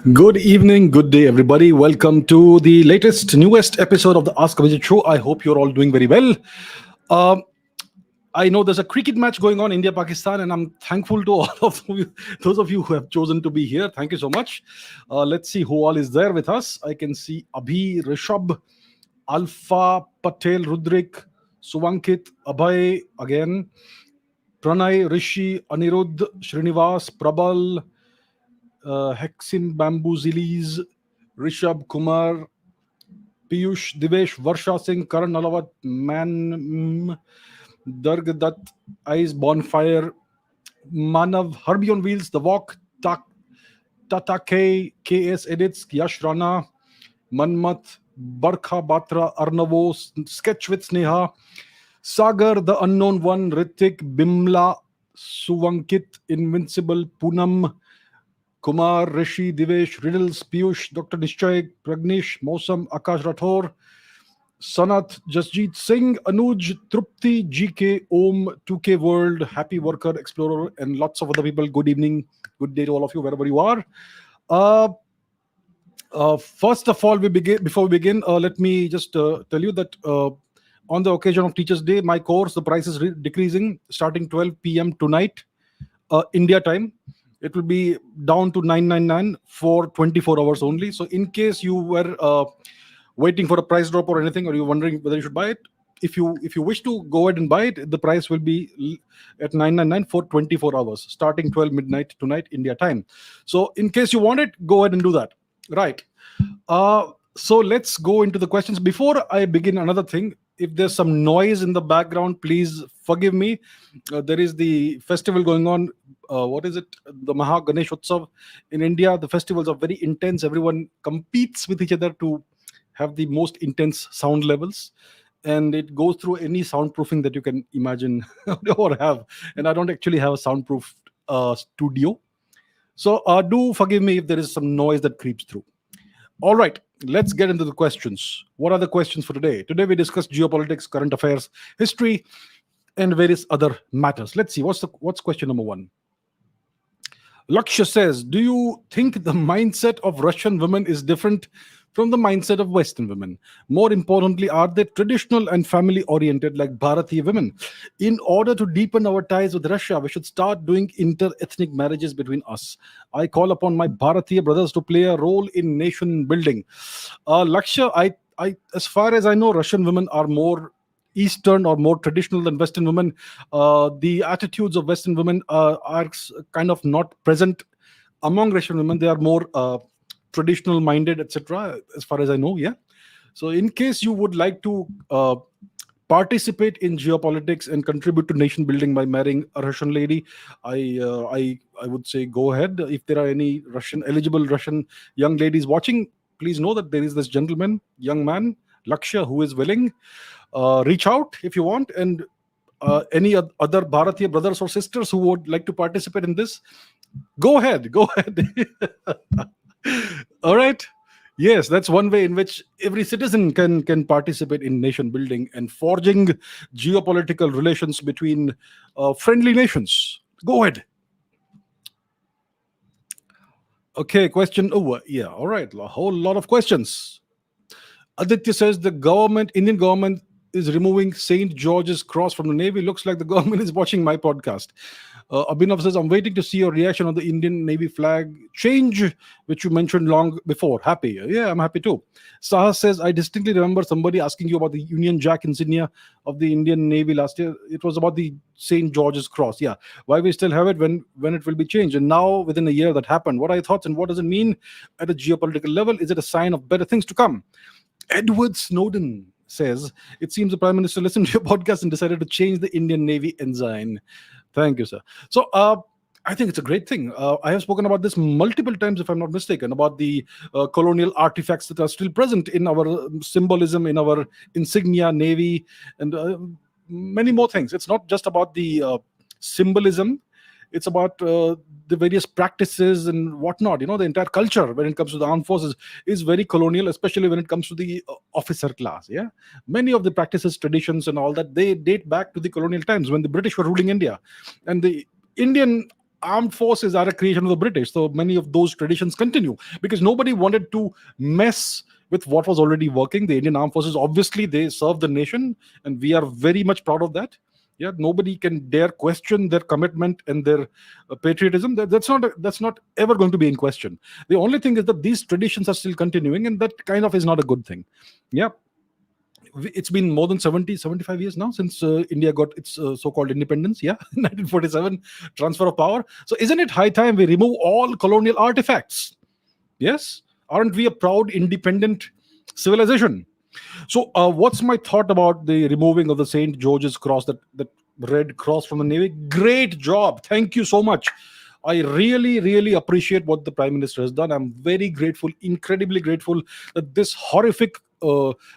Good evening, good day, everybody. Welcome to the newest episode of the Ask Abhijit show. I hope you're all doing very well. Um, I know there's a cricket match going on, India Pakistan, and I'm thankful to all of you, those of you who have chosen to be here. Thank you so much. Let's see who all is there with us. I can see Abhi, Rishabh, Alpha, Patel, Rudrik, Suvankit, Abhay again, Pranay, Rishi, Anirudh, Srinivas, Prabal, Hexim, Bamboo Zilis, Rishabh Kumar, Piyush, Divesh, Varsha Singh, Karan Alawat, Man, Darg Dutt, Eyes, Bonfire, Manav, Herbie on Wheels, The Walk, Tata K, KS Edits, Yash Rana, Manmat, Barkha Batra, Arnavo, Sketch with Sneha, Sagar, The Unknown One, Ritik, Bimla, Suvankit, Invincible, Poonam, Kumar, Rishi, Divesh, Riddles, Piyush, Dr. Nishchay, Pragnish, Mosam, Akash Rathore, Sanat, Jasjeet Singh, Anuj, Trupti, GK, Om, 2K World, Happy Worker, Explorer, and lots of other people. Good evening, good day to all of you, wherever you are. Uh, First of all, before we begin, let me just tell you that on the occasion of Teachers' Day, my course, the price is decreasing starting 12 p.m. tonight, India time. It will be down to 999 for 24 hours only. So, in case you were waiting for a price drop or anything, or you're wondering whether you should buy it, if you wish to go ahead and buy it, the price will be at 999 for 24 hours, starting 12 midnight tonight, India time. So, in case you want it, go ahead and do that. Right. So let's go into the questions. Before I begin, another thing, if there's some noise in the background, please forgive me. There is the festival going on. What is it? The Maha Ganesh Utsav in India. The festivals are very intense. Everyone competes with each other to have the most intense sound levels. And it goes through any soundproofing that you can imagine or have. And I don't actually have a soundproof studio. So do forgive me if there is some noise that creeps through. All right, let's get into the questions. What are the questions for today? Today we discuss geopolitics, current affairs, history, and various other matters. Let's see what's question number one. Lakshya says, do you think the mindset of Russian women is different from the mindset of Western women? More importantly, are they traditional and family oriented like bharatiya women? In order to deepen our ties with Russia, we should start doing inter-ethnic marriages between us. I call upon my bharatiya brothers to play a role in nation building. Lakshya, as far as I know, Russian women are more Eastern or more traditional than Western women. The attitudes of Western women are kind of not present among Russian women. They are more traditional minded, etc. As far as I know, yeah. So, in case you would like to participate in geopolitics and contribute to nation building by marrying a Russian lady, I would say go ahead. If there are any eligible Russian young ladies watching, please know that there is this young man, Lakshya, who is willing. Reach out if you want, and any other Bharatiya brothers or sisters who would like to participate in this, go ahead. All right. Yes, that's one way in which every citizen can participate in nation building and forging geopolitical relations between friendly nations. Go ahead. Okay, question over. Yeah, all right. A whole lot of questions. Aditya says Indian government is removing St. George's Cross from the Navy. Looks like the government is watching my podcast. Abhinav says, I'm waiting to see your reaction on the Indian Navy flag change, which you mentioned long before. Happy. Yeah, I'm happy too. Sahas says, I distinctly remember somebody asking you about the Union Jack insignia of the Indian Navy last year. It was about the St. George's Cross. Yeah. Why we still have it when it will be changed? And now, within a year that happened, what are your thoughts and what does it mean at a geopolitical level? Is it a sign of better things to come? Edward Snowden says, it seems the Prime Minister listened to your podcast and decided to change the Indian Navy ensign. Thank you, sir. So, I think it's a great thing. I have spoken about this multiple times, if I'm not mistaken, about the colonial artifacts that are still present in our symbolism, in our insignia, navy, and many more things. It's not just about the symbolism. It's about the various practices and whatnot. The entire culture when it comes to the armed forces is very colonial, especially when it comes to the officer class. Yeah, many of the practices, traditions, and all that, they date back to the colonial times when the British were ruling India, and the Indian armed forces are a creation of the British, so many of those traditions continue because nobody wanted to mess with what was already working. The Indian armed forces, obviously, they serve the nation, and we are very much proud of that. Yeah, nobody can dare question their commitment and their patriotism. That's not ever going to be in question. The only thing is that these traditions are still continuing, and that kind of is not a good thing. Yeah, it's been more than 70, 75 years now since India got its so-called independence. Yeah, 1947, transfer of power. So isn't it high time we remove all colonial artifacts? Yes, aren't we a proud independent civilization? So what's my thought about the removing of the St. George's cross, that red cross from the navy? Great job, thank you so much. I really appreciate what the prime minister has done. I'm very grateful, incredibly grateful, that this horrific,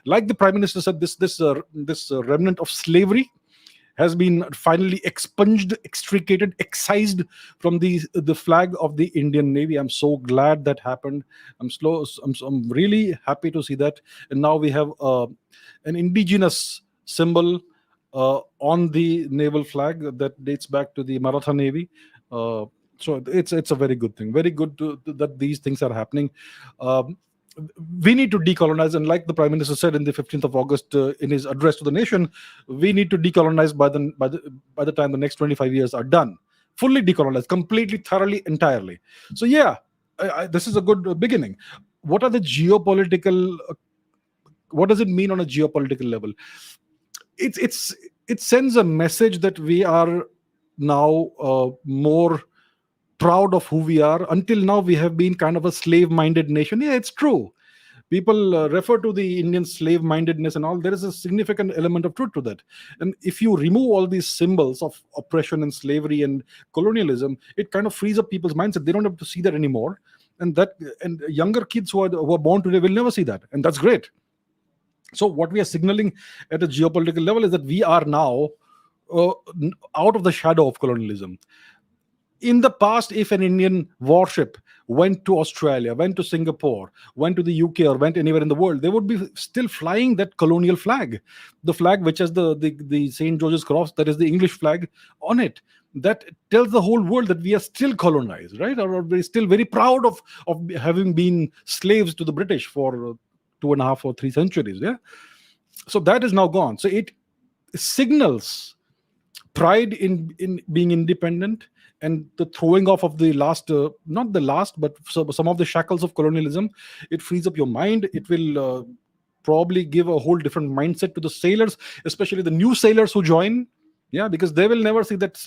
like the prime minister said, this remnant of slavery has been finally expunged, extricated, excised from the flag of the Indian Navy. I'm so glad that happened. I'm really happy to see that. And now we have an indigenous symbol on the naval flag that dates back to the Maratha Navy. So it's a very good thing. Very good that these things are happening. Um, we need to decolonize, and like the prime minister said in the 15th of August in his address to the nation, we need to decolonize by the time the next 25 years are done, fully decolonize, completely, thoroughly, entirely. So yeah, this is a good beginning. What are the geopolitical what does it mean on a geopolitical level? It sends a message that we are now more proud of who we are. Until now, we have been kind of a slave minded nation. Yeah, it's true. People refer to the Indian slave mindedness and all. There is a significant element of truth to that. And if you remove all these symbols of oppression and slavery and colonialism, it kind of frees up people's mindset. They don't have to see that anymore. And younger kids who are born today will never see that. And that's great. So what we are signaling at a geopolitical level is that we are now out of the shadow of colonialism. In the past, if an Indian warship went to Australia, went to Singapore, went to the UK, or went anywhere in the world, they would be still flying that colonial flag, the flag which has the St. George's Cross, that is the English flag on it. That tells the whole world that we are still colonized, right? Or we're still very proud of having been slaves to the British for 2.5 or 3 centuries. Yeah. So that is now gone. So it signals pride in being independent, and the throwing off of the last not the last, but some of the shackles of colonialism. It frees up your mind. It will probably give a whole different mindset to the sailors, especially the new sailors who join. Yeah, because they will never see that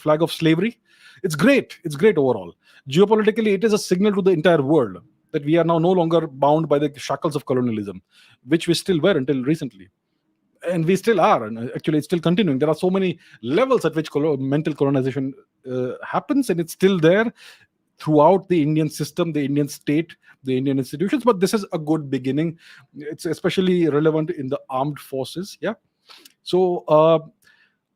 flag of slavery. It's great overall. Geopolitically, it is a signal to the entire world that we are now no longer bound by the shackles of colonialism, which we still were until recently, and we still are, and actually it's still continuing. There are so many levels at which mental colonization happens, and it's still there throughout the Indian system, the Indian state, the Indian institutions. But this is a good beginning. It's especially relevant in the armed forces. Yeah. So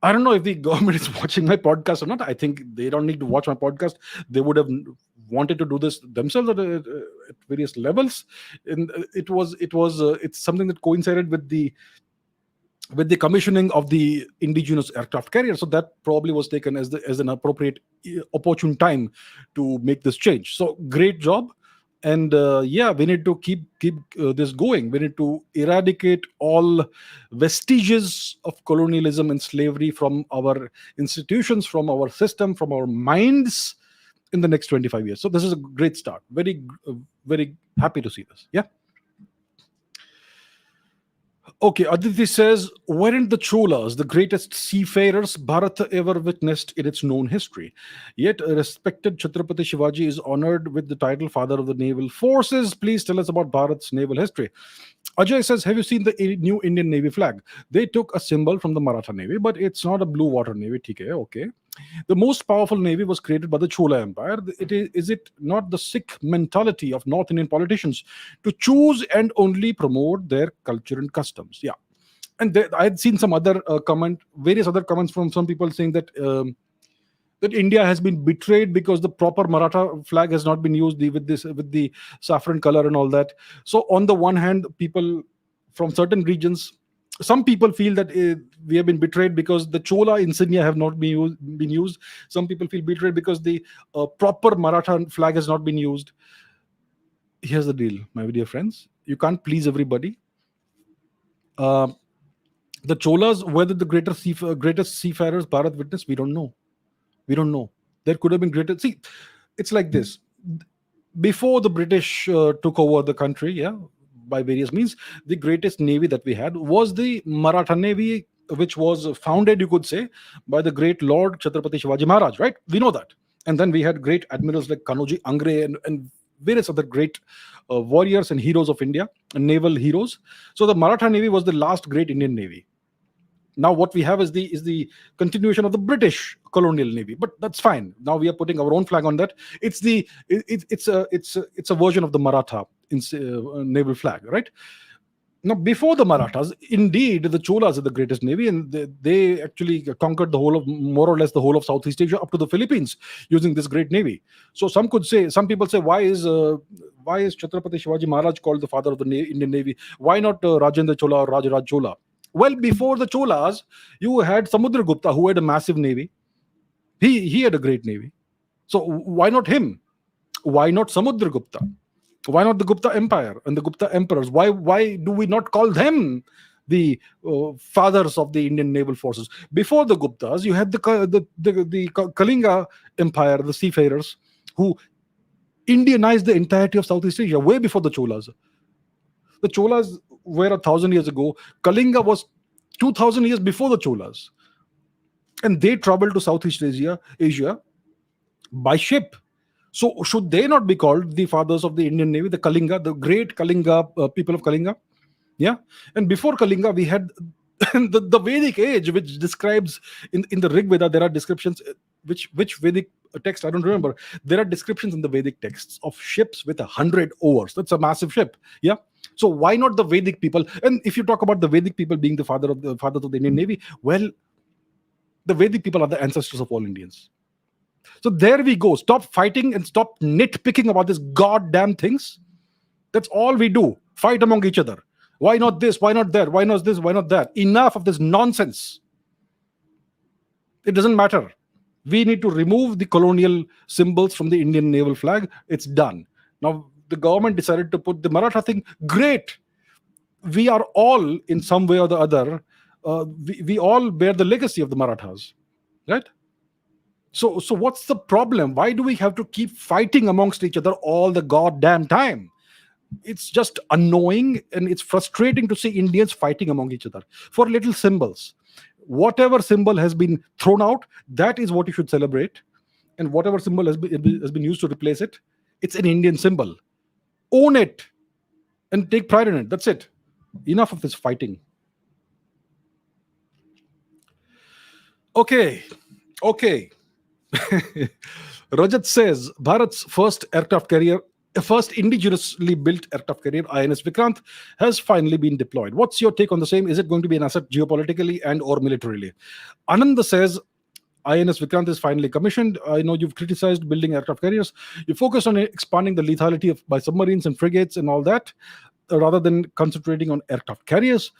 I don't know if the government is watching my podcast or not. I think they don't need to watch my podcast. They would have wanted to do this themselves at various levels. And it's something that coincided with the commissioning of the indigenous aircraft carrier. So that probably was taken as an appropriate, opportune time to make this change. So great job. And yeah, we need to keep this going. We need to eradicate all vestiges of colonialism and slavery from our institutions, from our system, from our minds in the next 25 years. So this is a great start. Very happy to see this. Yeah. Okay, Aditi says, weren't the cholas the greatest seafarers Bharata ever witnessed in its known history? Yet, a respected Chhatrapati Shivaji is honored with the title Father of the Naval Forces. Please tell us about Bharat's naval history. Ajay says, have you seen the new Indian Navy flag? They took a symbol from the Maratha Navy, but it's not a blue water navy. Okay. The most powerful navy was created by the Chola Empire. Is it not the Sikh mentality of North Indian politicians to choose and only promote their culture and customs? Yeah. And I had seen some other various other comments from some people saying that India has been betrayed because the proper Maratha flag has not been used with the saffron color and all that. So on the one hand, people from certain regions Some people feel that we have been betrayed because the chola insignia have not been used. Some people feel betrayed because the proper Maratha flag has not been used. Here's the deal, my dear friends: you can't please everybody. uh, the cholas, whether the greatest seafarers Bharat witnessed, we don't know. We don't know. There could have been greater. See, it's like this: before the British took over the country, yeah, by various means, the greatest navy that we had was the Maratha Navy, which was founded, you could say, by the great Lord Chhatrapati Shivaji Maharaj, right? We know that. And then we had great admirals like Kanoji Angre and various other great warriors and heroes of India, and naval heroes. So the Maratha Navy was the last great Indian navy. Now what we have is the continuation of the British colonial navy, but that's fine. Now we are putting our own flag on that. It's a version of the Maratha naval flag, right? Now before the Marathas, indeed the Cholas are the greatest navy, and they actually conquered the whole of, more or less, the whole of Southeast Asia up to the Philippines using this great navy. So some people say, why is Chhatrapati Shivaji Maharaj called the father of the Indian navy? Why not Rajendra Chola or Rajaraj Chola? Well, before the Cholas, you had Samudragupta, who had a massive navy. He had a great navy. So why not him? Why not Samudragupta? Why not the Gupta Empire and the Gupta emperors? Why do we not call them the fathers of the Indian naval forces? Before the Guptas, you had the Kalinga Empire, the seafarers, who Indianized the entirety of Southeast Asia way before the Cholas. The Cholas were 1,000 years ago. Kalinga was 2,000 years before the Cholas, and they traveled to Southeast Asia by ship. So should they not be called the fathers of the Indian Navy, the Kalinga, the great Kalinga people of Kalinga? Yeah. And before Kalinga, we had the Vedic age, which describes in the Rig Veda. There are descriptions, which Vedic text I don't remember. There are descriptions in the Vedic texts of ships with 100 oars. That's a massive ship. Yeah. So why not the Vedic people? And if you talk about the Vedic people being the fathers of the Indian Navy, well, the Vedic people are the ancestors of all Indians. So there we go. Stop fighting and stop nitpicking about this goddamn things. That's all we do. Fight among each other. Why not this? Why not that? Why not this? Why not that? Enough of this nonsense. It doesn't matter. We need to remove the colonial symbols from the Indian naval flag. It's done. Now, the government decided to put the Maratha thing. Great. We are all, in some way or the other, we all bear the legacy of the Marathas. Right? So what's the problem? Why do we have to keep fighting amongst each other all the goddamn time? It's just annoying, and it's frustrating to see Indians fighting among each other for little symbols. Whatever symbol has been thrown out, that is what you should celebrate. And whatever symbol has been used to replace it, it's an Indian symbol. Own it and take pride in it. That's it. Enough of this fighting. Okay. Rajat says Bharat's first indigenously built aircraft carrier, INS Vikrant, has finally been deployed. What's your take on the same? Is it going to be an asset geopolitically and or militarily? Ananda says INS Vikrant is finally commissioned. I know you've criticized building aircraft carriers. You focus on expanding the lethality by submarines and frigates and all that, rather than concentrating on aircraft carriers.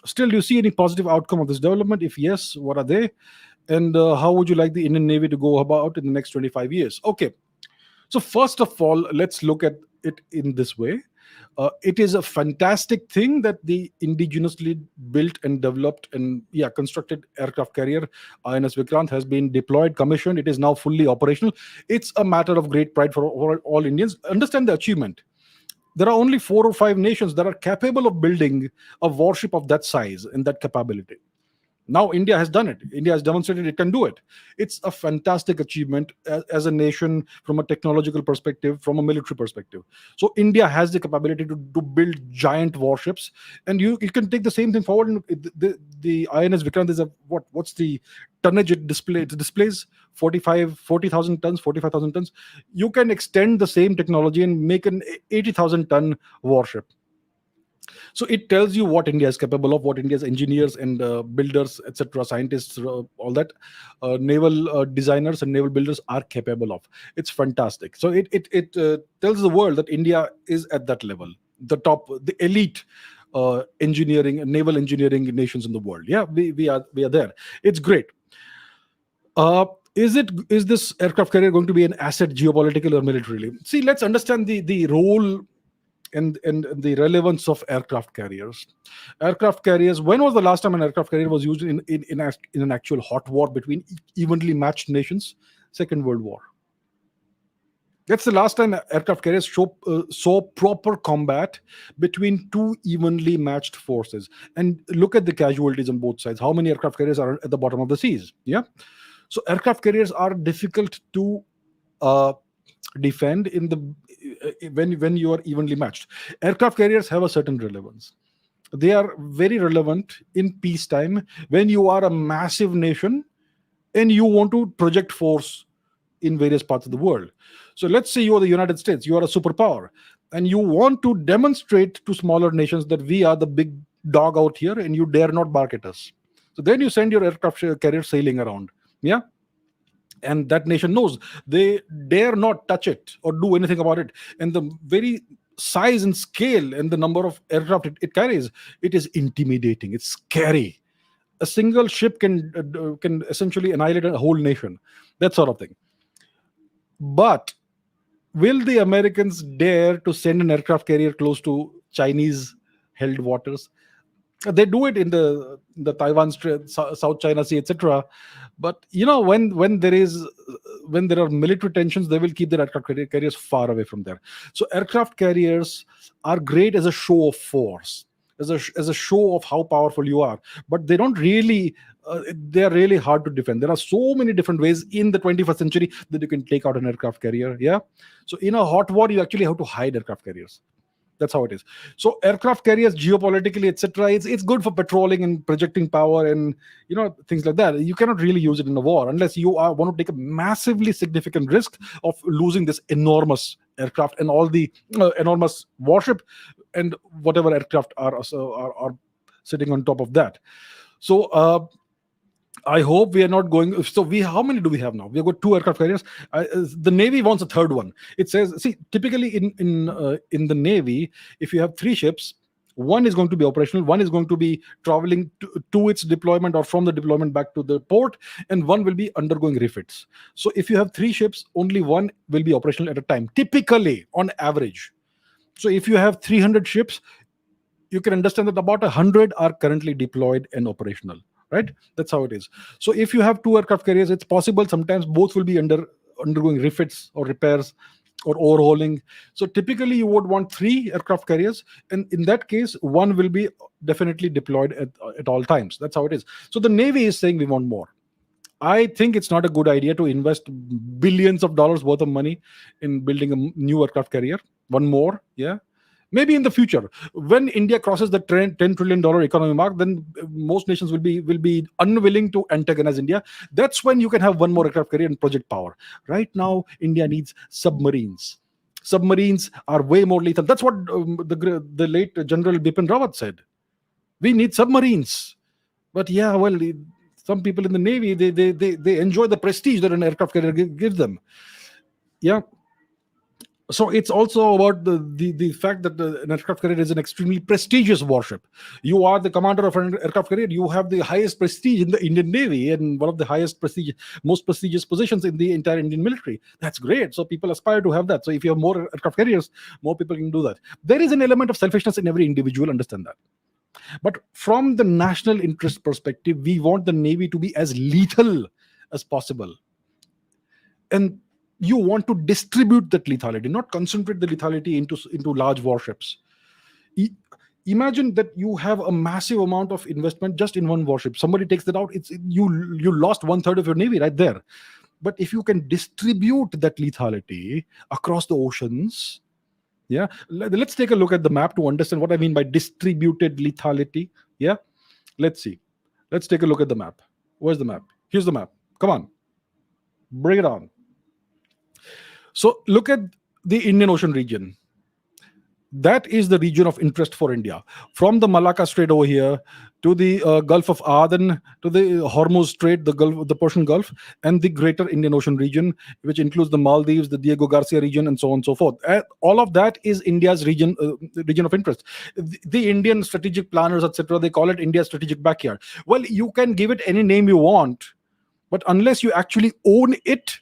Still, do you see any positive outcome of this development? If yes, what are they? And how would you like the Indian Navy to go about in the next 25 years? Okay. So first of all, let's look at it in this way. It is a fantastic thing that the indigenously built and developed and constructed aircraft carrier INS Vikrant has been deployed, commissioned. It is now fully operational. It's a matter of great pride for all Indians. Understand the achievement. There are only 4 or 5 nations that are capable of building a warship of that size and that capability. Now India has done it. India has demonstrated it can do it. It's a fantastic achievement as a nation, from a technological perspective, from a military perspective. So India has the capability to build giant warships, and you can take the same thing forward. The INS Vikrant is what's the tonnage it displays? 40,000 tons, 45,000 tons. You can extend the same technology and make an 80,000 ton warship. So it tells you what India is capable of, what India's engineers and builders, etc., scientists, all that, naval designers and naval builders are capable of. It's fantastic. So it tells the world that India is at that level, the top, the elite engineering, naval engineering nations in the world. Yeah, we are there. It's great. Uh, is this aircraft carrier going to be an asset geopolitical or militarily? See, let's understand the role and the relevance of aircraft carriers. Aircraft carriers. When was the last time an aircraft carrier was used in an actual hot war between evenly matched nations? Second World War. That's the last time aircraft carriers saw proper combat between two evenly matched forces. And look at the casualties on both sides. How many aircraft carriers are at the bottom of the seas? Yeah. So aircraft carriers are difficult to uh, defend in the when you are evenly matched. Aircraft carriers have a certain relevance. They are very relevant in peacetime when you are a massive nation and you want to project force in various parts of the world. So let's say you are the United States, you are a superpower, and you want to demonstrate to smaller nations that we are the big dog out here and you dare not bark at us. So then you send your aircraft carrier sailing around. Yeah. And that nation knows they dare not touch it or do anything about it. And the very size and scale and the number of aircraft it carries, it is intimidating. It's scary. A single ship can essentially annihilate a whole nation. That sort of thing. But will the Americans dare to send an aircraft carrier close to Chinese held waters? They do it in the Taiwan Strait, South China Sea, etc. But when there are military tensions, they will keep their aircraft carriers far away from there. So aircraft carriers are great as a show of force, as a show of how powerful you are, but they don't really. They are really hard to defend. There are so many different ways in the 21st century that you can take out an aircraft carrier. Yeah. So in a hot war, you actually have to hide aircraft carriers. That's how it is. So aircraft carriers, geopolitically, etc., it's good for patrolling and projecting power and things like that. You cannot really use it in a war unless you want to take a massively significant risk of losing this enormous aircraft and all the enormous warship and whatever aircraft are sitting on top of that. So I hope we are not going. So how many do we have now? We have got two aircraft carriers. The Navy wants a third one. It says, see, typically in the Navy, if you have three ships, one is going to be operational, one is going to be traveling to its deployment or from the deployment back to the port, and one will be undergoing refits. So if you have three ships, only one will be operational at a time, typically on average. So if you have 300 ships, you can understand that about 100 are currently deployed and operational. Right? That's how it is. So if you have two aircraft carriers, it's possible sometimes both will be undergoing refits or repairs or overhauling. So typically you would want three aircraft carriers, and in that case, one will be definitely deployed at all times. That's how it is. So the Navy is saying we want more. I think it's not a good idea to invest billions of dollars worth of money in building a new aircraft carrier. One more, yeah. Maybe in the future, when India crosses the $10 trillion economy mark, then most nations will be unwilling to antagonize India. That's when you can have one more aircraft carrier and project power. Right now, India needs submarines. Submarines are way more lethal. That's what the late General Bipin Rawat said. We need submarines. But yeah, well, some people in the Navy, they enjoy the prestige that an aircraft carrier gives them. Yeah. So it's also about the fact that an aircraft carrier is an extremely prestigious warship. You are the commander of an aircraft carrier. You have the highest prestige in the Indian Navy and one of the most prestigious positions in the entire Indian military. That's great. So people aspire to have that. So if you have more aircraft carriers, more people can do that. There is an element of selfishness in every individual. Understand that. But from the national interest perspective, we want the Navy to be as lethal as possible. And you want to distribute that lethality, not concentrate the lethality into large warships. Imagine that you have a massive amount of investment just in one warship. Somebody takes that out, you lost 1/3 of your Navy right there. But if you can distribute that lethality across the oceans, yeah. Let's take a look at the map to understand what I mean by distributed lethality. Yeah. Let's see. Let's take a look at the map. Where's the map? Here's the map. Come on. Bring it on. So look at the Indian Ocean region. That is the region of interest for India. From the Malacca Strait over here to the Gulf of Aden, to the Hormuz Strait, the Gulf, the Persian Gulf, and the Greater Indian Ocean region, which includes the Maldives, the Diego Garcia region, and so on and so forth. All of that is India's region of interest. The Indian strategic planners, etc., they call it India's strategic backyard. Well, you can give it any name you want, but unless you actually own it,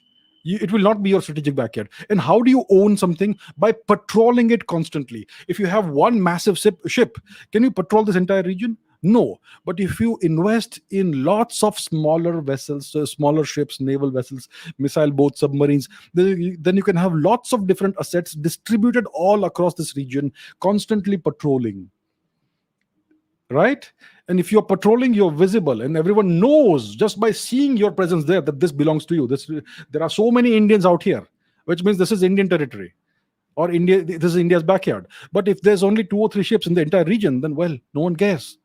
it will not be your strategic backyard. And how do you own something? By patrolling it constantly. If you have one massive ship, can you patrol this entire region? No. But if you invest in lots of smaller vessels, smaller ships, naval vessels, missile boats, submarines, then you can have lots of different assets distributed all across this region, constantly patrolling, right? And if you're patrolling, you're visible, and everyone knows just by seeing your presence there that this belongs to you. There are so many Indians out here, which means this is Indian territory, or India. This is India's backyard. But if there's only two or three ships in the entire region, then well, no one cares.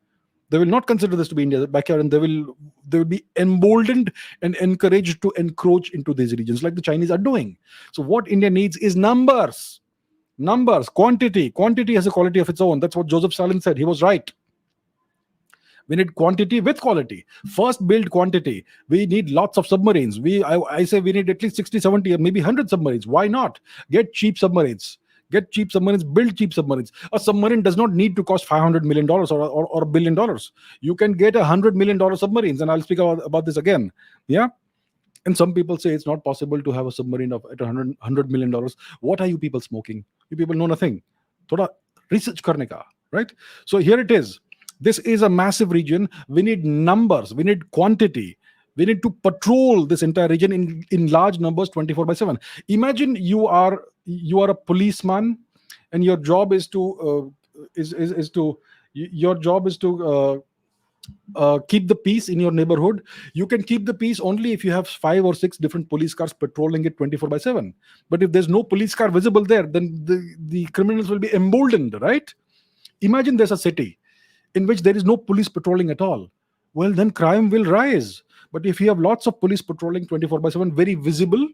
They will not consider this to be India's backyard, and they will be emboldened and encouraged to encroach into these regions, like the Chinese are doing. So what India needs is numbers, quantity. Quantity has a quality of its own. That's what Joseph Stalin said. He was right. We need quantity with quality. First, build quantity. We need lots of submarines. I say we need at least 60, 70, or maybe 100 submarines. Why not? Get cheap submarines. Build cheap submarines. A submarine does not need to cost $500 million or $1 billion. You can get $100 million submarines, and I'll speak about this again. Yeah. And some people say it's not possible to have a submarine of at $100 million. What are you people smoking? You people know nothing. Thoda research karne ka, right? So here it is. This is a massive region. We need numbers. We need quantity. We need to patrol this entire region in large numbers, 24/7. Imagine you are a policeman, and your job is to keep the peace in your neighborhood. You can keep the peace only if you have 5 or 6 different police cars patrolling it 24/7. But if there's no police car visible there, then the criminals will be emboldened, right? Imagine there's a city in which there is no police patrolling at all. Well, then crime will rise. But if you have lots of police patrolling 24/7, very visible,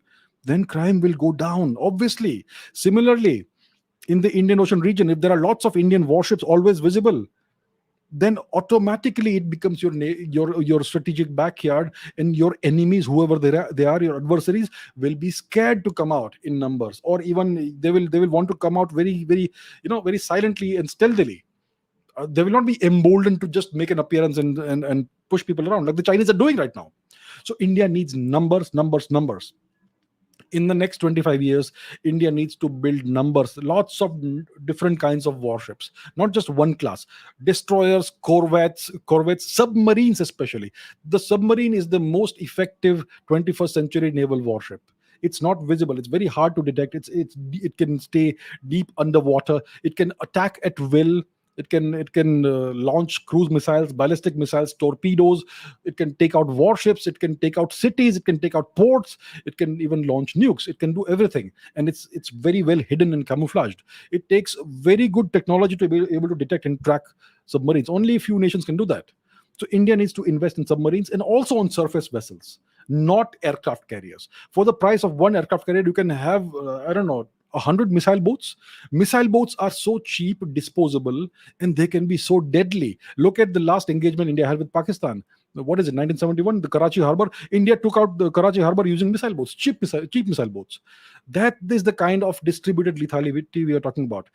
then crime will go down, obviously. Similarly, in the Indian Ocean region, if there are lots of Indian warships always visible, then automatically it becomes your strategic backyard, and your enemies, whoever they are, your adversaries, will be scared to come out in numbers, or even they will want to come out very, very, very silently and stealthily. They will not be emboldened to just make an appearance and push people around like the Chinese are doing right now. So India needs numbers. In the next 25 years, India needs to build numbers, lots of different kinds of warships, not just one class. Destroyers, corvettes, submarines especially. The submarine is the most effective 21st century naval warship. It's not visible. It's very hard to detect. It can stay deep underwater. It can attack at will. It can launch cruise missiles, ballistic missiles, torpedoes. It can take out warships. It can take out cities. It can take out ports. It can even launch nukes. It can do everything, and it's very well hidden and camouflaged. It takes very good technology to be able to detect and track submarines. Only a few nations can do that. So India needs to invest in submarines and also on surface vessels, not aircraft carriers. For the price of one aircraft carrier, you can have I don't know, 100 missile boats. Missile boats are so cheap, disposable, and they can be so deadly. Look at the last engagement India had with Pakistan. What is it, 1971? The Karachi harbor. India took out the Karachi harbor using missile boats, cheap missile boats. That is the kind of distributed lethality we are talking about.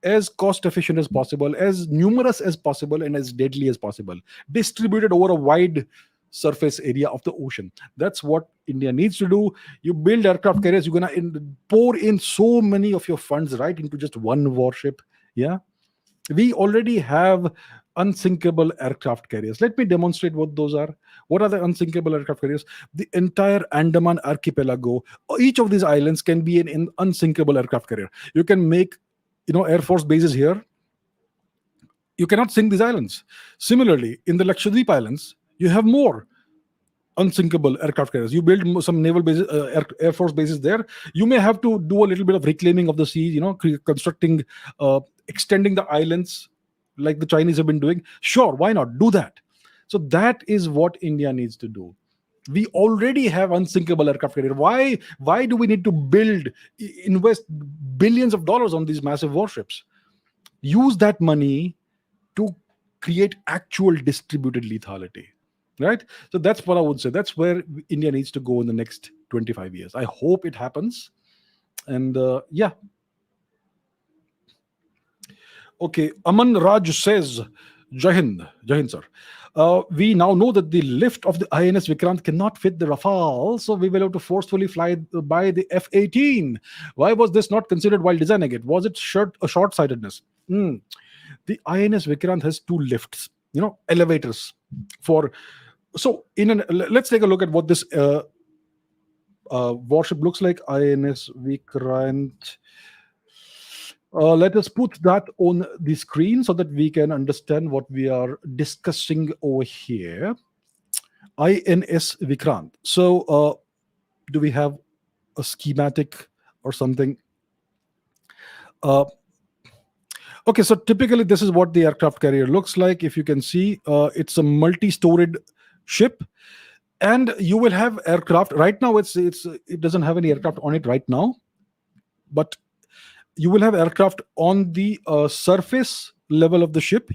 As cost efficient as possible, as numerous as possible, and as deadly as possible. Distributed over a wide surface area of the ocean. That's what India needs to do. You build aircraft carriers, you're gonna pour in so many of your funds right into just one warship. Yeah, we already have unsinkable aircraft carriers. Let me demonstrate what those are. What are the unsinkable aircraft carriers? The entire Andaman archipelago, each of these islands can be an unsinkable aircraft carrier. You can make air force bases here. You cannot sink these islands. Similarly, in the Lakshadweep Islands, you have more unsinkable aircraft carriers. You build some naval bases, air force bases there. You may have to do a little bit of reclaiming of the sea, constructing, extending the islands like the Chinese have been doing. Sure, why not? Do that. So that is what India needs to do. We already have unsinkable aircraft carrier. Why do we need to invest billions of dollars on these massive warships? use that money to create actual distributed lethality, right? So that's what I would say. That's where India needs to go in the next 25 years. I hope it happens. And yeah. Okay, Aman Raj says, Jahind, sir. We now know that the lift of the INS Vikrant cannot fit the Rafale, so we will have to forcefully fly by the F-18. Why was this not considered while designing it? Was it a short-sightedness? The INS Vikrant has two lifts, elevators for. So, let's take a look at what this warship looks like. INS Vikrant. Let us put that on the screen so that we can understand what we are discussing over here. INS Vikrant. So, do we have a schematic or something? Okay, so typically this is what the aircraft carrier looks like. If you can see, it's a multi-storied ship, and you will have aircraft. Right now, it doesn't have any aircraft on it right now, but you will have aircraft on the surface level of the ship,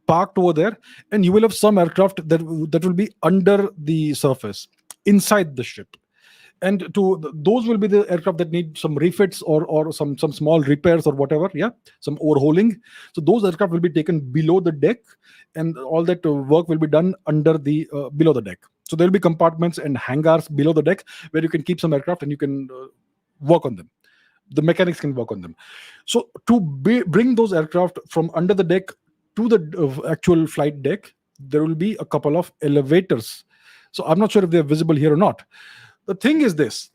parked over there, and you will have some aircraft that will be under the surface, inside the ship. And those will be the aircraft that need some refits or some small repairs or whatever, some overhauling. So those aircraft will be taken below the deck, and all that work will be done under the below the deck. So there will be compartments and hangars below the deck where you can keep some aircraft and you can work on them. The mechanics can work on them. So to bring those aircraft from under the deck to the actual flight deck, there will be a couple of elevators. So I'm not sure if they're visible here or not. The thing is this: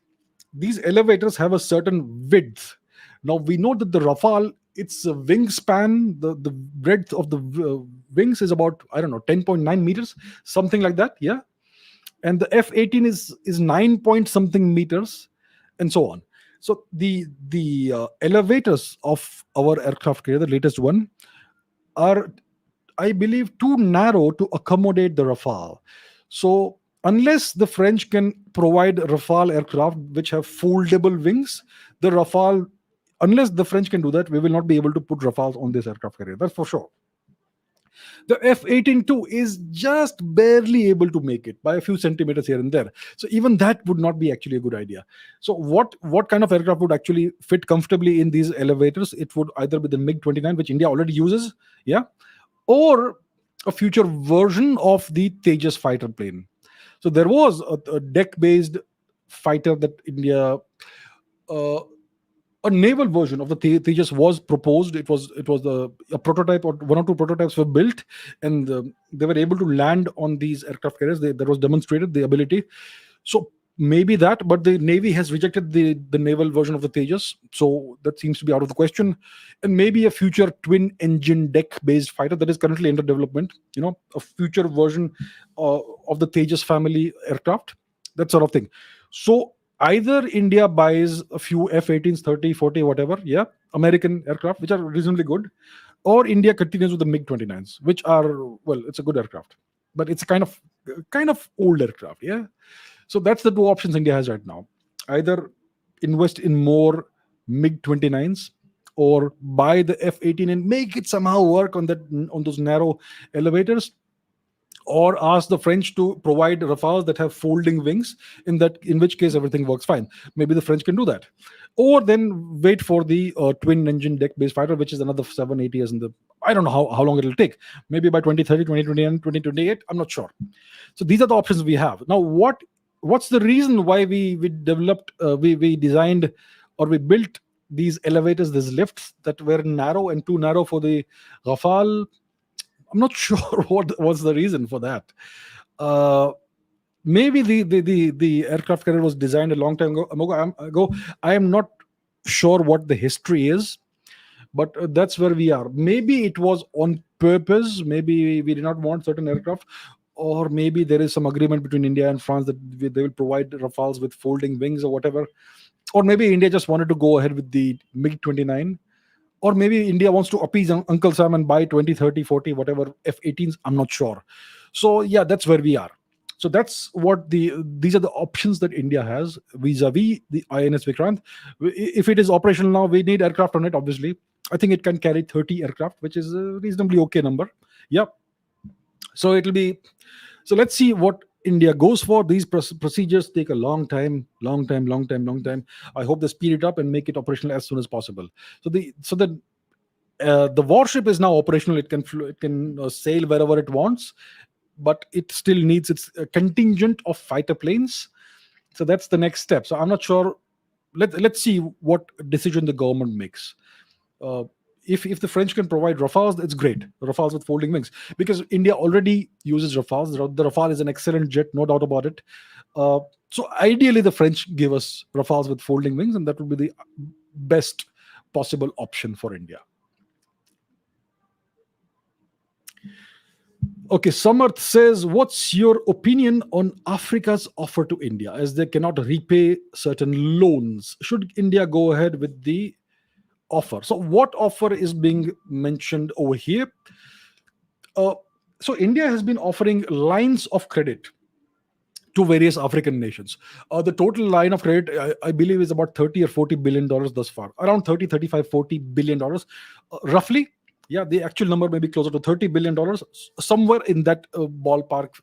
these elevators have a certain width. Now we know that the Rafale, its wingspan, the breadth of the wings is about, I don't know, 10.9 meters, something like that. Yeah. And the F-18 is 9 point something meters, and so on. So the elevators of our aircraft carrier, the latest one, are, I believe, too narrow to accommodate the Rafale. So unless the French can provide Rafale aircraft which have foldable wings, the Rafale, unless the French can do that, we will not be able to put Rafales on this aircraft carrier. That's for sure. The F-18-2 is just barely able to make it by a few centimeters here and there. So even that would not be actually a good idea. So what kind of aircraft would actually fit comfortably in these elevators? It would either be the MiG-29, which India already uses, or a future version of the Tejas fighter plane. So there was a deck-based fighter that India, a naval version of the Tejas was proposed. It was a prototype, or one or two prototypes were built, and they were able to land on these aircraft carriers. That was demonstrated, the ability. So maybe that, but the Navy has rejected the naval version of the Tejas, so that seems to be out of the question. And maybe a future twin engine deck based fighter that is currently under development, a future version of the Tejas family aircraft, that sort of thing. So either India buys a few F-18s, 30, 40, whatever, American aircraft, which are reasonably good, or India continues with the MiG-29s, which are, well, it's a good aircraft, but it's a kind of old aircraft, So that's the two options India has right now. Either invest in more MiG-29s, or buy the F-18 and make it somehow work on those narrow elevators, or ask the French to provide Rafales that have folding wings, in which case everything works fine. Maybe the French can do that. Or then wait for the twin engine deck based fighter, which is another 7-8 years I don't know how long it'll take. Maybe by 2030, 2029, 2028, I'm not sure. So these are the options we have. Now, what's the reason why we developed, we designed, or we built these elevators, these lifts that were narrow and too narrow for the Rafale? I'm not sure what was the reason for that. Maybe the aircraft carrier was designed a long time ago. I am not sure what the history is, but that's where we are. Maybe it was on purpose. Maybe we did not want certain aircraft, or maybe there is some agreement between India and France that they will provide Rafales with folding wings or whatever. Or maybe India just wanted to go ahead with the MiG-29. Or maybe India wants to appease Uncle Sam and buy 20, 30, 40, whatever F-18s. I'm not sure. So that's where we are. So that's what these are the options that India has vis-a-vis the INS Vikrant. If it is operational now, we need aircraft on it, obviously. I think it can carry 30 aircraft, which is a reasonably okay number. Yeah. So it'll be, so let's see what India goes for. These procedures take a long time. I hope they speed it up and make it operational as soon as possible. So the warship is now operational. It can sail wherever it wants, but it still needs its contingent of fighter planes. So that's the next step. So I'm not sure. Let's see what decision the government makes. uh, if the French can provide Rafales, it's great. Rafales with folding wings, because India already uses Rafales. The Rafale is an excellent jet, no doubt about it. Uh, so ideally, the French give us Rafales with folding wings, and that would be the best possible option for India. Okay, Samarth says, what's your opinion on Africa's offer to India as they cannot repay certain loans? Should India go ahead with the offer? So, what offer is being mentioned over here? Uh, so, India has been offering lines of credit to various African nations. The total line of credit, I believe, is about 30 or 40 billion dollars thus far. Around 30, 35, 40 billion dollars, roughly. Yeah, the actual number may be closer to 30 billion dollars, somewhere in that ballpark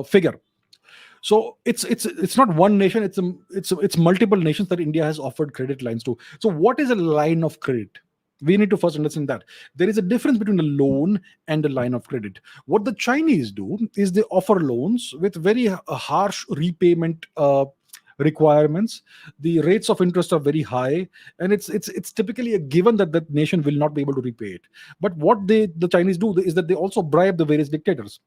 figure. So it's not one nation, it's multiple nations that India has offered credit lines to. So what is a line of credit? We need to first understand that there is a difference between a loan and a line of credit. What the Chinese do is they offer loans with very harsh repayment requirements. The rates of interest are very high, and it's typically a given that that nation will not be able to repay it. But what the Chinese do is that they also bribe the various dictators,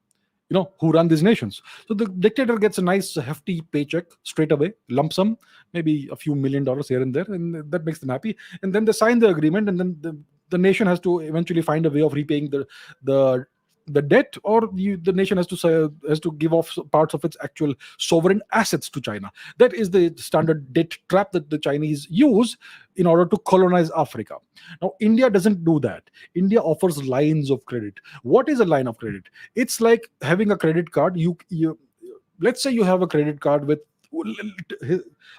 who run these nations. So the dictator gets a nice hefty paycheck straight away, lump sum, maybe a few $1 million here and there, and that makes them happy. And then they sign the agreement, and then the nation has to eventually find a way of repaying the the debt, or the nation has to give off parts of its actual sovereign assets to China. That is the standard debt trap that the Chinese use in order to colonize Africa. Now India doesn't do that. India offers lines of credit. What is a line of credit? It's like having a credit card. You let's say you have a credit card with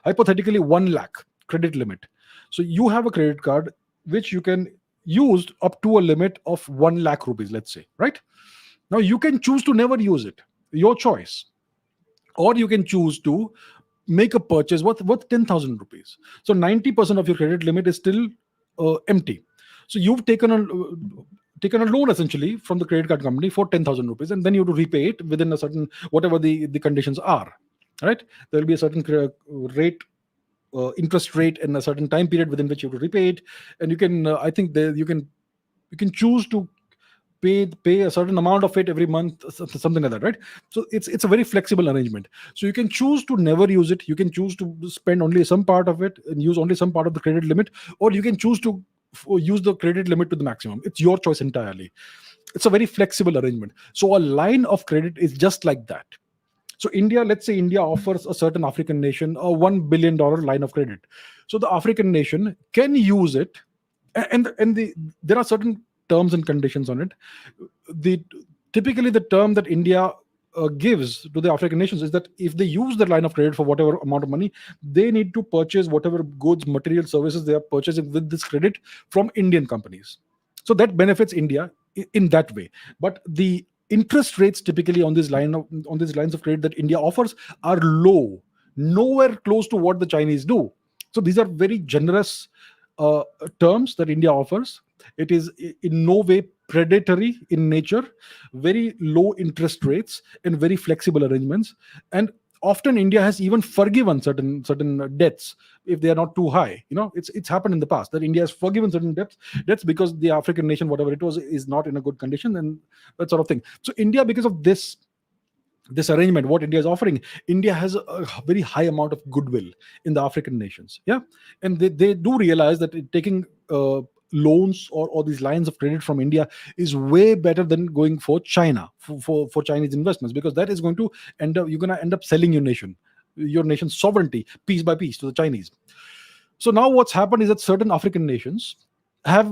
hypothetically 1 lakh credit limit. So you have a credit card which you can use up to a limit of 1 lakh rupees, let's say, right? Now you can choose to never use it, your choice, or you can choose to make a purchase worth 10,000 rupees. So 90% of your credit limit is still empty. So you've taken a loan essentially from the credit card company for 10,000 rupees, and then you have to repay it within a certain, whatever the conditions are, right? There will be a certain rate, interest rate, in a certain time period within which you have to repay it. And you can I think you can choose to pay a certain amount of it every month, something like that, right? So it's a very flexible arrangement. So you can choose to never use it, you can choose to spend only some part of it and use only some part of the credit limit, or you can choose to use the credit limit to the maximum. It's your choice entirely. It's a very flexible arrangement. So a line of credit is just like that. So India, let's say India offers a certain African nation a $1 billion line of credit. So the African nation can use it, and there are certain terms and conditions on it. The Typically the term that India gives to the African nations is that if they use the line of credit for whatever amount of money, they need to purchase whatever goods, material, services they are purchasing with this credit from Indian companies. So that benefits India in that way. But the interest rates typically on these lines of credit that India offers are low, nowhere close to what the Chinese do. So these are very generous uh, terms that India offers. It is in no way predatory in nature, very low interest rates and very flexible arrangements. And often India has even forgiven certain debts if they are not too high. It's happened in the past that India has forgiven certain debts because the African nation, whatever it was, is not in a good condition, and that sort of thing. So India, because of this arrangement, what India is offering, India has a very high amount of goodwill in the African nations. Yeah. And they do realize that taking loans or these lines of credit from India is way better than going for China, for Chinese investments, because that is going to you're going to end up selling your nation's sovereignty piece by piece to the Chinese. So now what's happened is that certain African nations are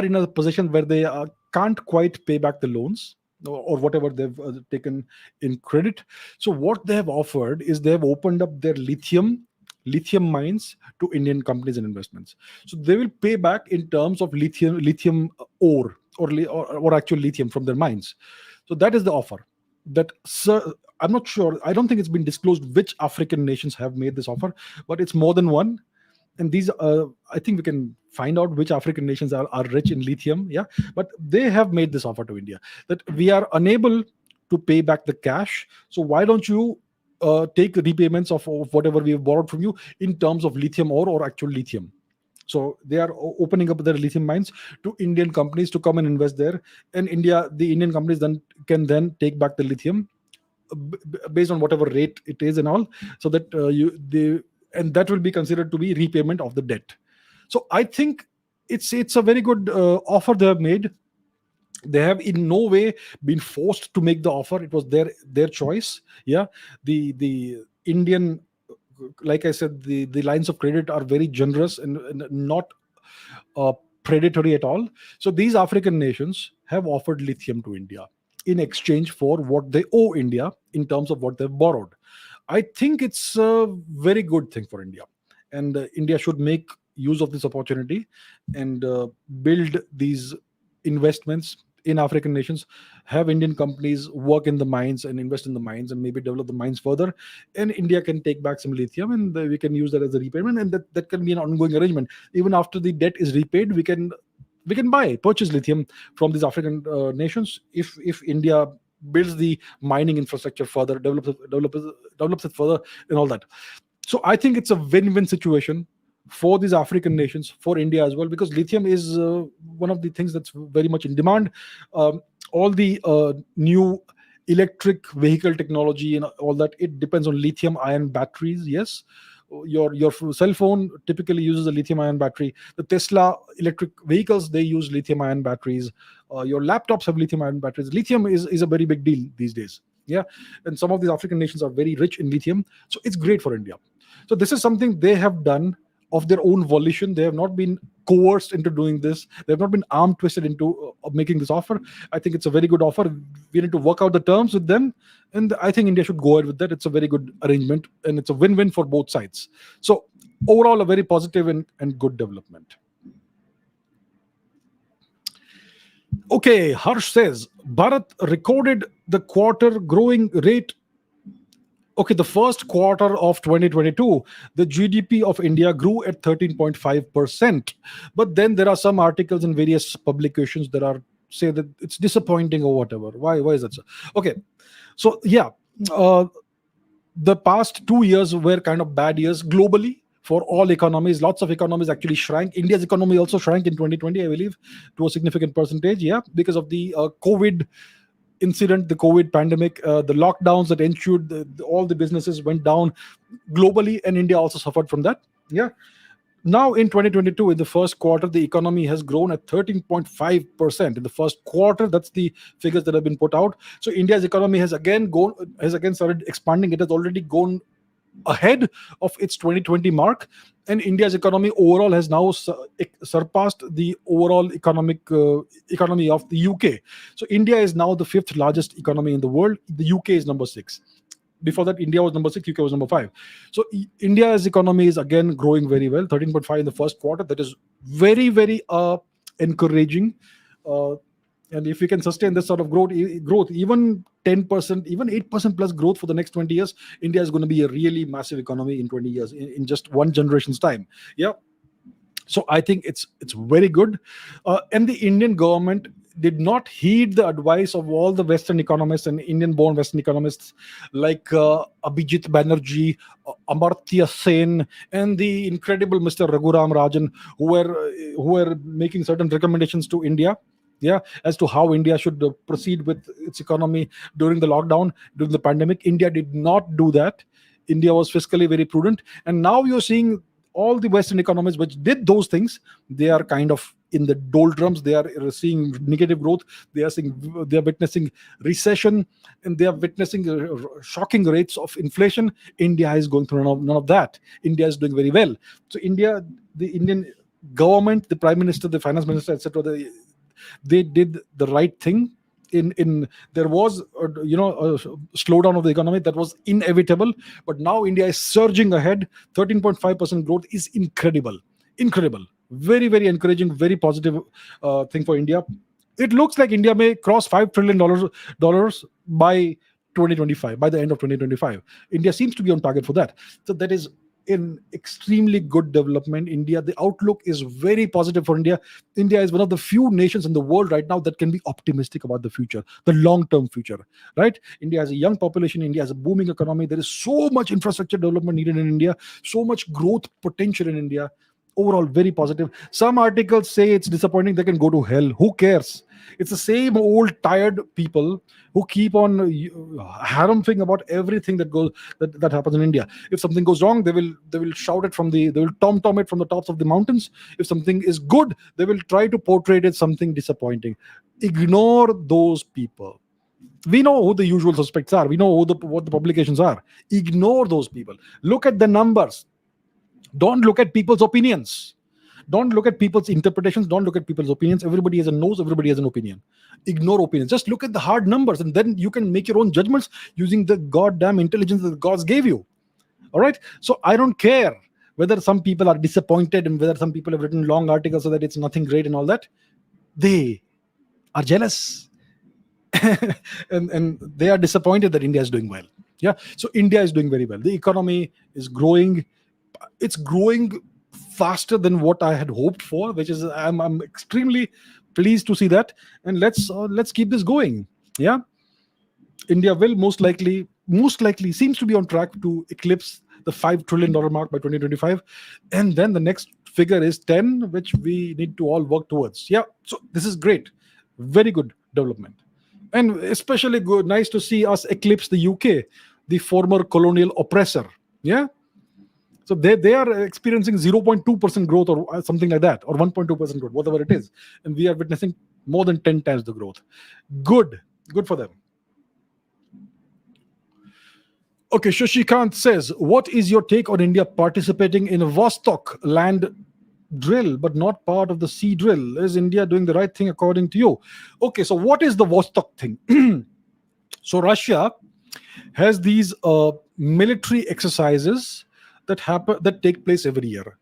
in a position where they can't quite pay back the loans or whatever they've taken in credit. So what they have offered is they have opened up their lithium lithium mines to Indian companies and investments. So they will pay back in terms of lithium ore, or actual lithium from their mines. So that is the offer. That, sir, I'm not sure. I don't think it's been disclosed which African nations have made this offer, but it's more than one. And these, I think we can find out which African nations are rich in lithium. Yeah, but they have made this offer to India that we are unable to pay back the cash. So why don't you take repayments of whatever we have borrowed from you in terms of lithium ore or actual lithium. So they are opening up their lithium mines to Indian companies to come and invest there, and the Indian companies then can then take back the lithium based on whatever rate it is and all, so that and that will be considered to be repayment of the debt. So I think it's a very good offer they have made. They have in no way been forced to make the offer. It was their choice. Yeah, the Indian, like I said, the lines of credit are very generous and not uh, predatory at all. So these African nations have offered lithium to India in exchange for what they owe India in terms of what they've borrowed. I think it's a very good thing for India, and India should make use of this opportunity and build these investments in African nations, have Indian companies work in the mines and invest in the mines and maybe develop the mines further. And India can take back some lithium, and we can use that as a repayment. And that can be an ongoing arrangement. Even after the debt is repaid, we can purchase lithium from these African nations if India builds the mining infrastructure further, develops it further, and all that. So I think it's a win-win situation for these African nations, for India as well, because lithium is one of the things that's very much in demand. All the new electric vehicle technology and all that, it depends on lithium ion batteries. Yes, your cell phone typically uses a lithium ion battery. The Tesla electric vehicles, they use lithium ion batteries. Your laptops have lithium ion batteries. Lithium is a very big deal these days. Yeah, and some of these African nations are very rich in lithium, so it's great for India. So this is something they have done of their own volition. They have not been coerced into doing this. They have not been arm twisted into making this offer. I think it's a very good offer. We need to work out the terms with them, and I think India should go ahead with that. It's a very good arrangement, and it's a win-win for both sides. So overall, a very positive and good development. Okay, Harsh says Bharat recorded the quarter growing rate. Okay, the first quarter of 2022, the GDP of India grew at 13.5%. But then there are some articles in various publications that are say that it's disappointing or whatever. Why is that so? Okay, so yeah, uh, the past 2 years were kind of bad years globally for all economies. Lots of economies actually shrank. India's economy also shrank in 2020, I believe, to a significant percentage. Yeah, because of the COVID incident, the COVID pandemic, the lockdowns that ensued, all the businesses went down globally, and India also suffered from that. Yeah. Now in 2022, in the first quarter, the economy has grown at 13.5% in the first quarter. That's the figures that have been put out. So India's economy has again started expanding. It has already gone ahead of its 2020 mark, and India's economy overall has now surpassed the overall economy of the UK. So India is now the fifth largest economy in the world. The UK is number 6. Before that, India was number 6, UK was number 5. So India's economy is again growing very well, 13.5 in the first quarter. That is very, very encouraging. Uh, and if we can sustain this sort of growth, even 10%, even 8% plus growth for the next 20 years, India is going to be a really massive economy in 20 years, in just one generation's time. Yeah. So I think it's very good. And the Indian government did not heed the advice of all the Western economists and Indian-born Western economists like Abhijit Banerjee, Amartya Sen, and the incredible Mr. Raghuram Rajan, who were making certain recommendations to India, yeah, as to how India should proceed with its economy during the lockdown, during the pandemic. India did not do that. India was fiscally very prudent, and now you're seeing all the Western economies which did those things, they are kind of in the doldrums. They are seeing negative growth. They are witnessing recession, and they are witnessing shocking rates of inflation. India is going through none of that. India is doing very well. So the Indian government, the prime minister, the finance minister, etc., they did the right thing in there was a slowdown of the economy that was inevitable, but now India is surging ahead. 13.5% growth is incredible, very very encouraging, very positive thing for India. It looks like India may cross $5 trillion by 2025, by the end of 2025. India seems to be on target for that. So that is an extremely good development. India, the outlook is very positive for India. India is one of the few nations in the world right now that can be optimistic about the future, the long term future, right? India has a young population, India has a booming economy, there is so much infrastructure development needed in India, so much growth potential in India. Overall very positive. Some articles say it's disappointing, they can go to hell, who cares? It's the same old tired people who keep on harumping about everything that happens in India. If something goes wrong, they will shout it they will tom it from the tops of the mountains. If something is good, they will try to portray it as something disappointing. Ignore those people. We know who the usual suspects are. We know what the publications are. Ignore those people. Look at the numbers. Don't look at people's opinions. Don't look at people's interpretations. Don't look at people's opinions. Everybody has a nose. Everybody has an opinion. Ignore opinions. Just look at the hard numbers, and then you can make your own judgments using the goddamn intelligence that the gods gave you. All right. So I don't care whether some people are disappointed and whether some people have written long articles so that it's nothing great and all that. They are jealous. and they are disappointed that India is doing well. Yeah. So India is doing very well. The economy is growing. It's growing faster than what I had hoped for, which is I'm extremely pleased to see that. And let's keep this going. Yeah. India will most likely seems to be on track to eclipse the $5 trillion mark by 2025. And then the next figure is 10, which we need to all work towards. Yeah. So this is great. Very good development. And especially good, nice to see us eclipse the UK, the former colonial oppressor. Yeah. So they are experiencing 0.2% growth or something like that, or 1.2% growth, whatever it is. And we are witnessing more than 10 times the growth. Good for them. Okay, Shashikant says, what is your take on India participating in a Vostok land drill, but not part of the sea drill? Is India doing the right thing according to you? Okay, so what is the Vostok thing? So Russia has these military exercises that take place every year.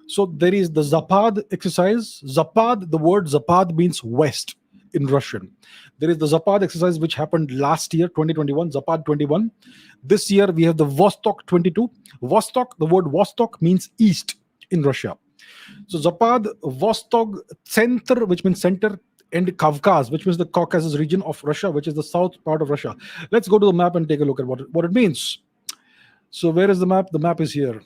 So there is the Zapad exercise. Zapad, the word Zapad means west in Russian. There is the Zapad exercise which happened last year, 2021, Zapad 21. This year we have the Vostok 22. Vostok, the word Vostok means east in Russia. So Zapad, Vostok, Center, which means center, and Kavkaz, which means the Caucasus region of Russia, which is the south part of Russia. Let's go to the map and take a look at what it means. So where is the map? The map is here.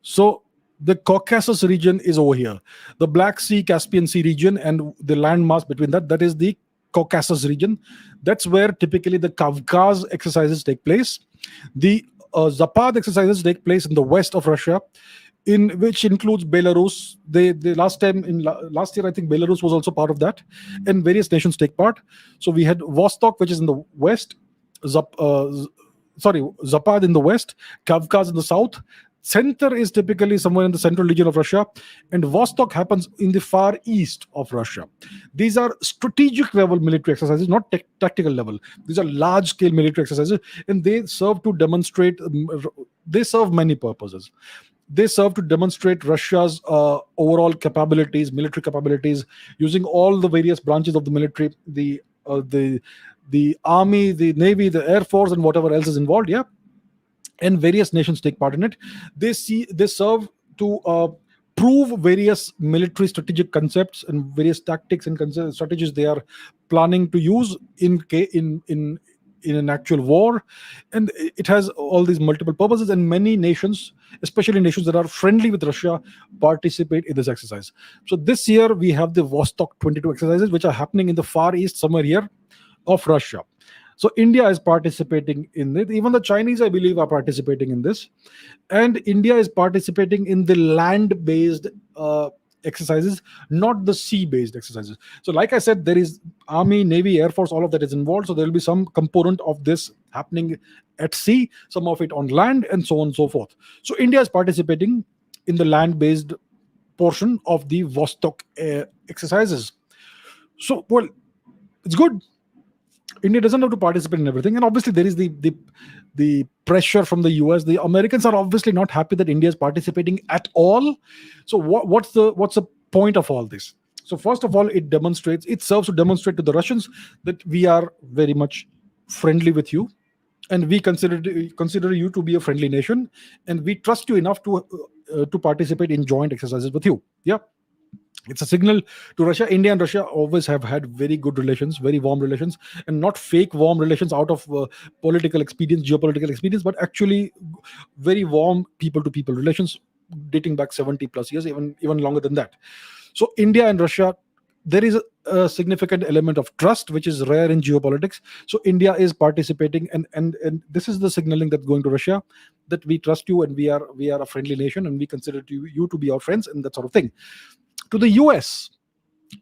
So the Caucasus region is over here. The Black Sea, Caspian Sea region, and the landmass between that is the Caucasus region. That's where typically the Kavkaz exercises take place. The Zapad exercises take place in the west of Russia, in which includes Belarus. The last year, I think Belarus was also part of that, and various nations take part. So we had Vostok, which is in the west, Zapad in the west, Kavkaz in the south. Center is typically somewhere in the central region of Russia, and Vostok happens in the far east of Russia. These are strategic level military exercises, not tactical level. These are large scale military exercises, and they serve to demonstrate. They serve many purposes. They serve to demonstrate Russia's overall capabilities, military capabilities, using all the various branches of the military, the army, the navy, the air force, and whatever else is involved. Yeah. And various nations take part in it. They serve to prove various military strategic concepts and various tactics and strategies they are planning to use in an actual war. And it has all these multiple purposes, and many nations, especially nations that are friendly with Russia, participate in this exercise. So this year we have the Vostok 22 exercises, which are happening in the far east, somewhere here, of Russia. So India is participating in it. Even the Chinese, I believe, are participating in this. And India is participating in the land-based exercises, not the sea-based exercises. So like I said, there is Army, Navy, Air Force, all of that is involved. So there will be some component of this happening at sea, some of it on land, and so on and so forth. So India is participating in the land-based portion of the Vostok exercises. So, well, It's good. India doesn't have to participate in everything, and obviously there is the pressure from the US. The Americans are obviously not happy that India is participating at all. So what's the point of all this? So first of all, it serves to demonstrate to the Russians that we are very much friendly with you, and we consider you to be a friendly nation, and we trust you enough to participate in joint exercises with you. Yeah, it's a signal to Russia. India and Russia always have had very good relations, very warm relations, and not fake warm relations out of political expedience, geopolitical expedience, but actually very warm people to people relations dating back 70 plus years, even longer than that. So India and Russia, there is a significant element of trust, which is rare in geopolitics. So India is participating, and this is the signaling that's going to Russia, that we trust you, and we are a friendly nation, and we consider you to be our friends, and that sort of thing. To the US,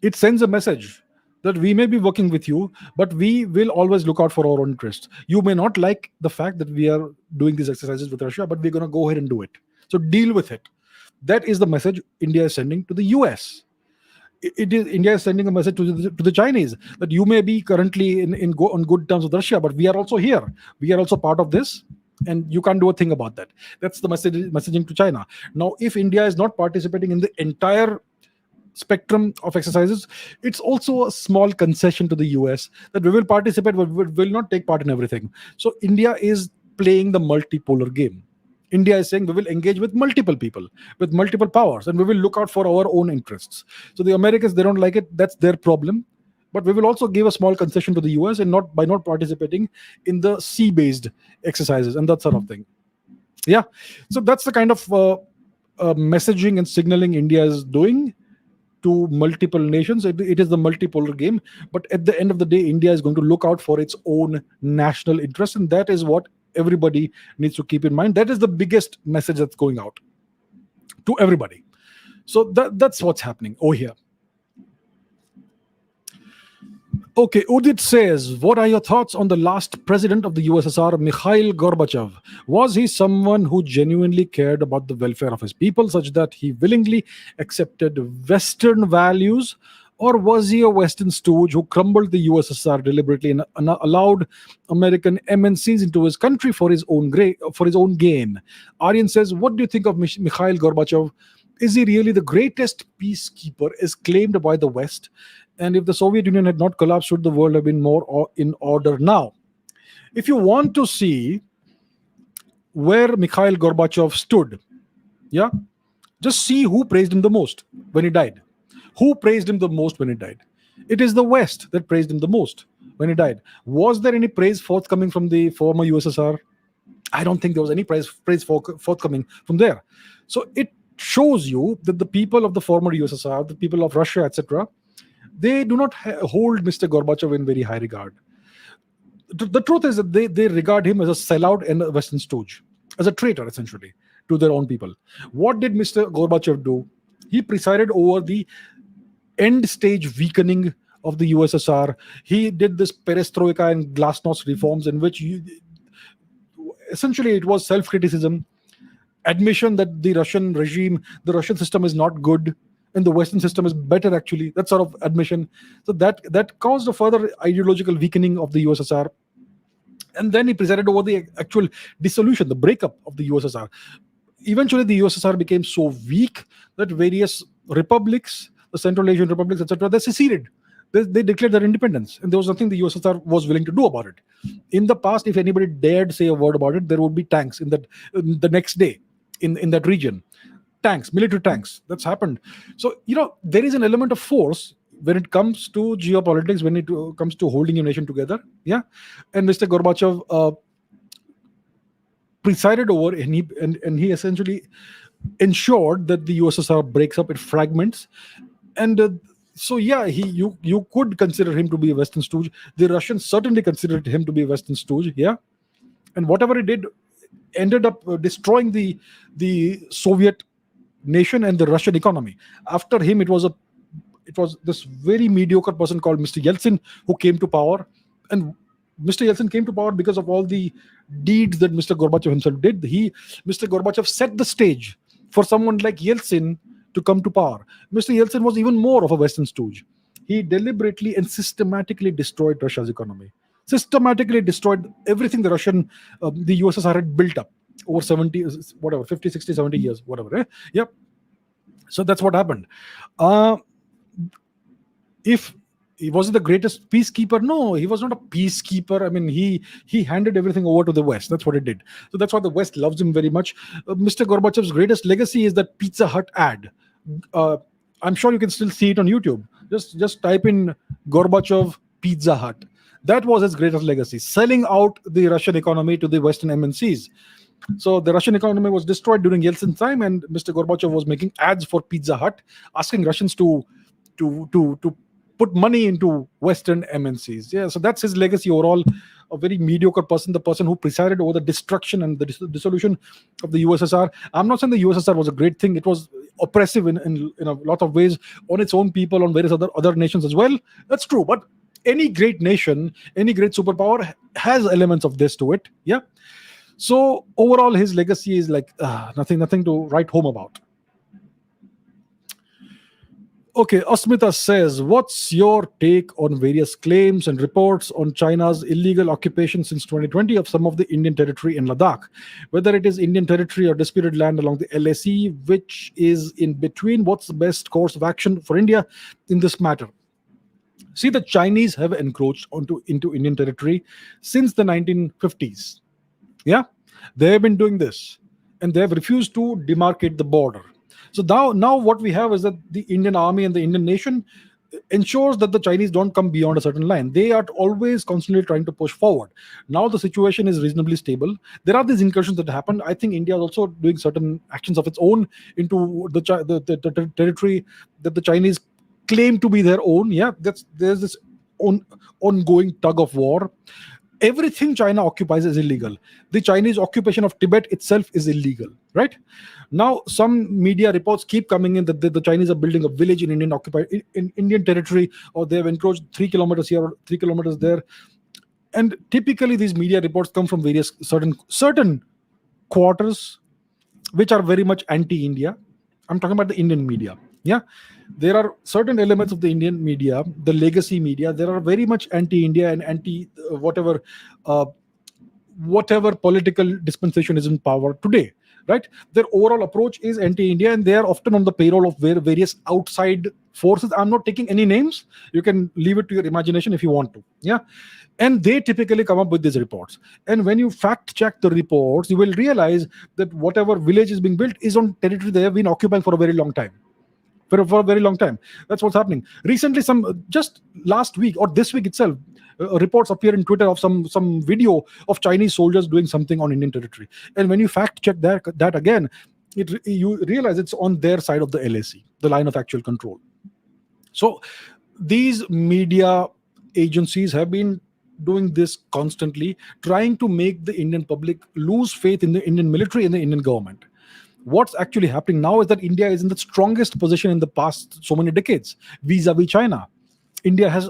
it sends a message that we may be working with you, but we will always look out for our own interests. You may not like the fact that we are doing these exercises with Russia, but we're going to go ahead and do it. So deal with it. That is the message India is sending to the US. India is sending a message to the Chinese that you may be currently on good terms with Russia, but we are also here. We are also part of this, and you can't do a thing about that. That's the messaging to China. Now, if India is not participating in the entire spectrum of exercises, it's also a small concession to the US that we will participate, but we will not take part in everything. So India is playing the multipolar game. India is saying we will engage with multiple people, with multiple powers, and we will look out for our own interests. So the Americans, they don't like it. That's their problem. But we will also give a small concession to the US, and not by not participating in the sea-based exercises and that sort of thing. Yeah. So that's the kind of messaging and signaling India is doing to multiple nations. It is the multipolar game, but at the end of the day, India is going to look out for its own national interest, and that is what everybody needs to keep in mind. That is the biggest message that's going out to everybody. So that's what's happening over here. Okay, Udit says, what are your thoughts on the last president of the USSR, Mikhail Gorbachev? Was he someone who genuinely cared about the welfare of his people, such that he willingly accepted Western values? Or was he a Western stooge who crumbled the USSR deliberately and allowed American MNCs into his country for his own gain? Aryan says, what do you think of Mikhail Gorbachev? Is he really the greatest peacekeeper as claimed by the West? And if the Soviet Union had not collapsed, should the world have been more in order now? If you want to see where Mikhail Gorbachev stood, yeah, just see who praised him the most when he died. Who praised him the most when he died? It is the West that praised him the most when he died. Was there any praise forthcoming from the former USSR? I don't think there was any praise forthcoming from there. So it shows you that the people of the former USSR, the people of Russia, etc., they do not hold Mr. Gorbachev in very high regard. The truth is that they regard him as a sellout and a Western stooge, as a traitor, essentially, to their own people. What did Mr. Gorbachev do? He presided over the end stage weakening of the USSR. He did this perestroika and glasnost reforms, in which essentially it was self-criticism, admission that the Russian regime, the Russian system is not good, and the Western system is better, actually. That sort of admission. So that caused a further ideological weakening of the USSR. And then he presided over the actual dissolution, the breakup of the USSR. Eventually, the USSR became so weak that various republics, the Central Asian republics, etc., they seceded. They declared their independence, and there was nothing the USSR was willing to do about it. In the past, if anybody dared say a word about it, there would be tanks the next day in that region. Tanks, military tanks. That's happened. So, there is an element of force when it comes to geopolitics, when it comes to holding a nation together. Yeah. And Mr. Gorbachev presided over, and he essentially ensured that the USSR breaks up, it fragments. And so, yeah, you could consider him to be a Western stooge. The Russians certainly considered him to be a Western stooge. Yeah. And whatever he did ended up destroying the Soviet nation and the Russian economy. After him, it was this very mediocre person called Mr. Yeltsin who came to power. And Mr. Yeltsin came to power because of all the deeds that Mr. Gorbachev himself did. Mr. Gorbachev set the stage for someone like Yeltsin to come to power. Mr. Yeltsin was even more of a Western stooge. He deliberately and systematically destroyed Russia's economy. Systematically destroyed everything the USSR had built up over 70, whatever, 50, 60, 70 years, whatever. Yep. So that's what happened. Uh, if he was the greatest peacekeeper, no, he was not a peacekeeper. I mean, he handed everything over to the West. That's what it did. So that's why the West loves him very much. Mr. Gorbachev's greatest legacy is that Pizza Hut ad. uh, I'm sure you can still see it on YouTube. Just type in Gorbachev Pizza Hut. That was his greatest legacy, selling out the Russian economy to the Western MNCs. So the Russian economy was destroyed during Yeltsin's time, and Mr. Gorbachev was making ads for Pizza Hut, asking Russians to put money into Western MNCs. Yeah, so that's his legacy overall. A very mediocre person, the person who presided over the destruction and the dissolution of the USSR. I'm not saying the USSR was a great thing. It was oppressive in a lot of ways on its own people, on various other nations as well. That's true. But any great nation, any great superpower has elements of this to it. Yeah. So overall, his legacy is like nothing to write home about. Okay, Asmita says, what's your take on various claims and reports on China's illegal occupation since 2020 of some of the Indian territory in Ladakh? Whether it is Indian territory or disputed land along the LAC, which is in between, what's the best course of action for India in this matter? See, the Chinese have encroached into Indian territory since the 1950s. Yeah, they have been doing this, and they have refused to demarcate the border. So now what we have is that the Indian army and the Indian nation ensures that the Chinese don't come beyond a certain line. They are always constantly trying to push forward. Now the situation is reasonably stable. There are these incursions that happen. I think India is also doing certain actions of its own into the territory that the Chinese claim to be their own. Yeah, there's this ongoing tug of war. Everything China occupies is illegal. The Chinese occupation of Tibet itself is illegal, right? Now, some media reports keep coming in that the Chinese are building a village in Indian territory, or they have encroached 3 kilometers here or 3 kilometers there. And typically, these media reports come from various certain quarters, which are very much anti-India. I'm talking about the Indian media. Yeah, there are certain elements of the Indian media, the legacy media, there are very much anti-India and anti whatever political dispensation is in power today, right? Their overall approach is anti-India, and they are often on the payroll of various outside forces. I'm not taking any names. You can leave it to your imagination if you want to. Yeah, and they typically come up with these reports. And when you fact check the reports, you will realize that whatever village is being built is on territory they have been occupying for a very long time. For a very long time. That's what's happening. Recently, just last week or this week itself, reports appear in Twitter of some video of Chinese soldiers doing something on Indian territory. And when you fact check that again, you realize it's on their side of the LAC, the line of actual control. So these media agencies have been doing this constantly, trying to make the Indian public lose faith in the Indian military and the Indian government. What's actually happening now is that India is in the strongest position in the past so many decades vis-a-vis China. India has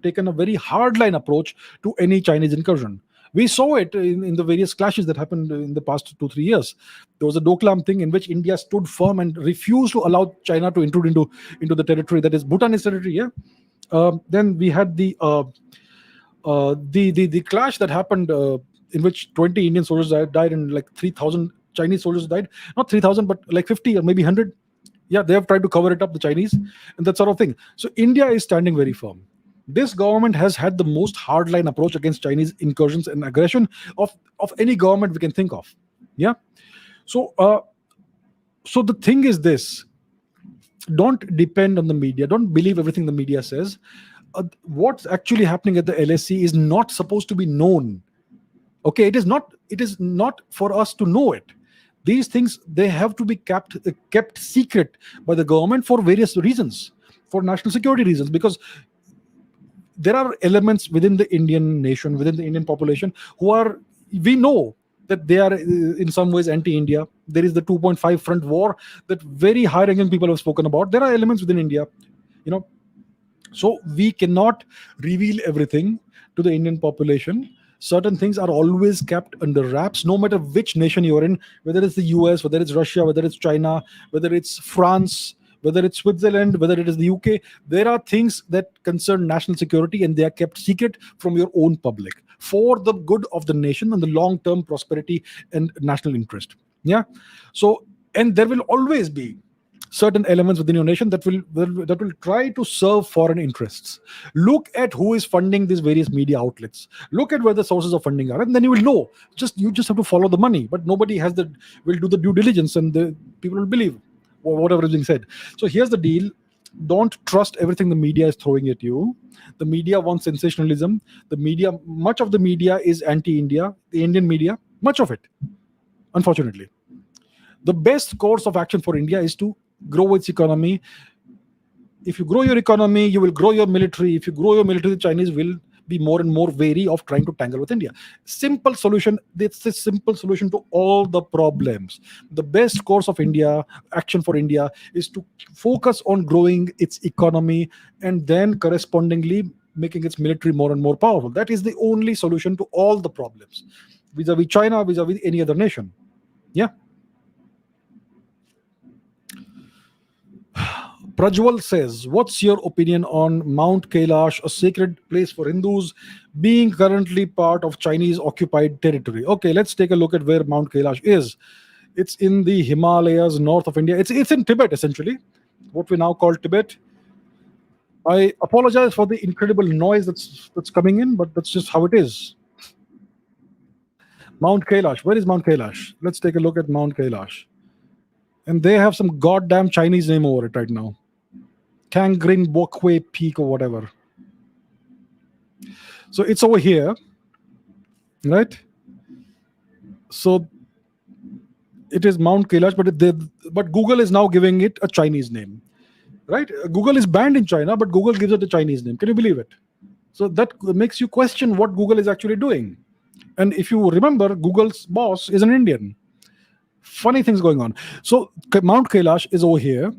taken a very hardline approach to any Chinese incursion. We saw it in the various clashes that happened in the past 2-3 years. There was a Doklam thing in which India stood firm and refused to allow China to intrude into the territory that is Bhutanese territory. Yeah. Then we had the clash that happened in which 20 Indian soldiers died and like 3,000 Chinese soldiers died. Not 3,000, but like 50 or maybe 100. Yeah, they have tried to cover it up, the Chinese, and that sort of thing. So India is standing very firm. This government has had the most hardline approach against Chinese incursions and aggression of any government we can think of. Yeah. So the thing is this: don't depend on the media. Don't believe everything the media says. What's actually happening at the LAC is not supposed to be known. Okay, it is not for us to know it. These things, they have to be kept secret by the government for various reasons, for national security reasons, because there are elements within the Indian nation, within the Indian population, we know that they are in some ways anti-India. There is the 2.5 front war that very high-ranking people have spoken about. There are elements within India, so we cannot reveal everything to the Indian population. Certain things are always kept under wraps, no matter which nation you're in, whether it's the US, whether it's Russia, whether it's China, whether it's France, whether it's Switzerland, whether it is the UK. There are things that concern national security, and they are kept secret from your own public for the good of the nation and the long term prosperity and national interest. Yeah. So, and there will always be certain elements within your nation that will try to serve foreign interests. Look at who is funding these various media outlets. Look at where the sources of funding are, and then you will know. You just have to follow the money. But nobody has the will do the due diligence, and the people will believe whatever is being said. So here's the deal: don't trust everything the media is throwing at you. The media wants sensationalism. Much of the media is anti-India. The Indian media, much of it, unfortunately. The best course of action for India is to grow its economy. If you grow your economy, you will grow your military. If you grow your military, the Chinese will be more and more wary of trying to tangle with India. Simple solution. It's a simple solution to all the problems. The best course of action for India is to focus on growing its economy and then correspondingly making its military more and more powerful. That is the only solution to all the problems vis-a-vis China, vis-a-vis any other nation. Yeah. Prajwal says, what's your opinion on Mount Kailash, a sacred place for Hindus, being currently part of Chinese occupied territory? Okay, let's take a look at where Mount Kailash is. It's in the Himalayas, north of India. It's in Tibet, essentially, what we now call Tibet. I apologize for the incredible noise that's coming in, but that's just how it is. Mount Kailash. Where is Mount Kailash? Let's take a look at Mount Kailash. And they have some goddamn Chinese name over it right now. Kangrin Bokwe Peak or whatever. So it's over here, right? So it is Mount Kailash, but Google is now giving it a Chinese name, right? Google is banned in China, but Google gives it a Chinese name. Can you believe it? So that makes you question what Google is actually doing. And if you remember, Google's boss is an Indian. Funny things going on. So Mount Kailash is over here.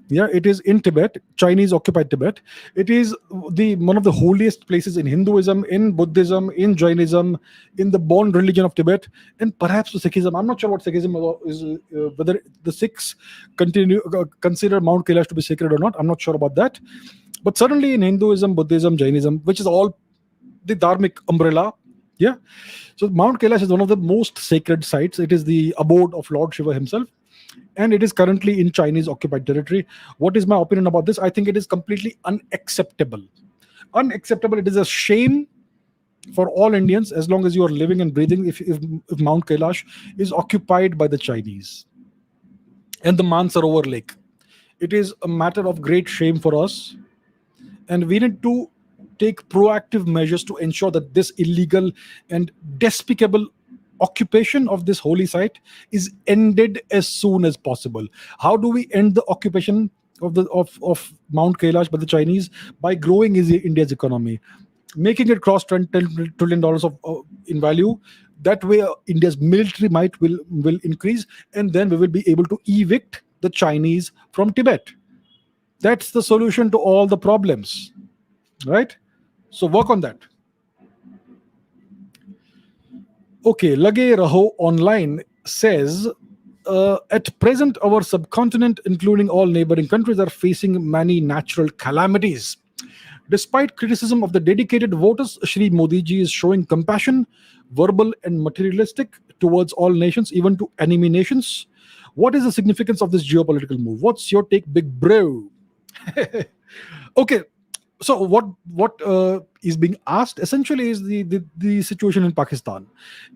Yeah, it is in Tibet, Chinese occupied Tibet. It is one of the holiest places in Hinduism, in Buddhism, in Jainism, in the born religion of Tibet, and perhaps the Sikhism. I'm not sure what Sikhism is, whether the Sikhs consider Mount Kailash to be sacred or not. I'm not sure about that. But certainly in Hinduism, Buddhism, Jainism, which is all the dharmic umbrella. Yeah. So Mount Kailash is one of the most sacred sites. It is the abode of Lord Shiva himself. And it is currently in Chinese occupied territory. What is my opinion about this? I think it is completely unacceptable. Unacceptable. It is a shame for all Indians, as long as you are living and breathing, if Mount Kailash is occupied by the Chinese and the Mansarovar Lake. It is a matter of great shame for us. And we need to take proactive measures to ensure that this illegal and despicable occupation of this holy site is ended as soon as possible. How do we end the occupation of Mount Kailash by the Chinese? By growing India's economy, making it cross $10 trillion in value. That way, India's military might will increase, and then we will be able to evict the Chinese from Tibet. That's the solution to all the problems, right? So work on that. Okay, Lage Raho Online says, at present, our subcontinent, including all neighboring countries, are facing many natural calamities. Despite criticism of the dedicated voters, Shri Modi ji is showing compassion, verbal and materialistic, towards all nations, even to enemy nations. What is the significance of this geopolitical move? What's your take, big bro? Okay. So what is being asked essentially is the situation in Pakistan.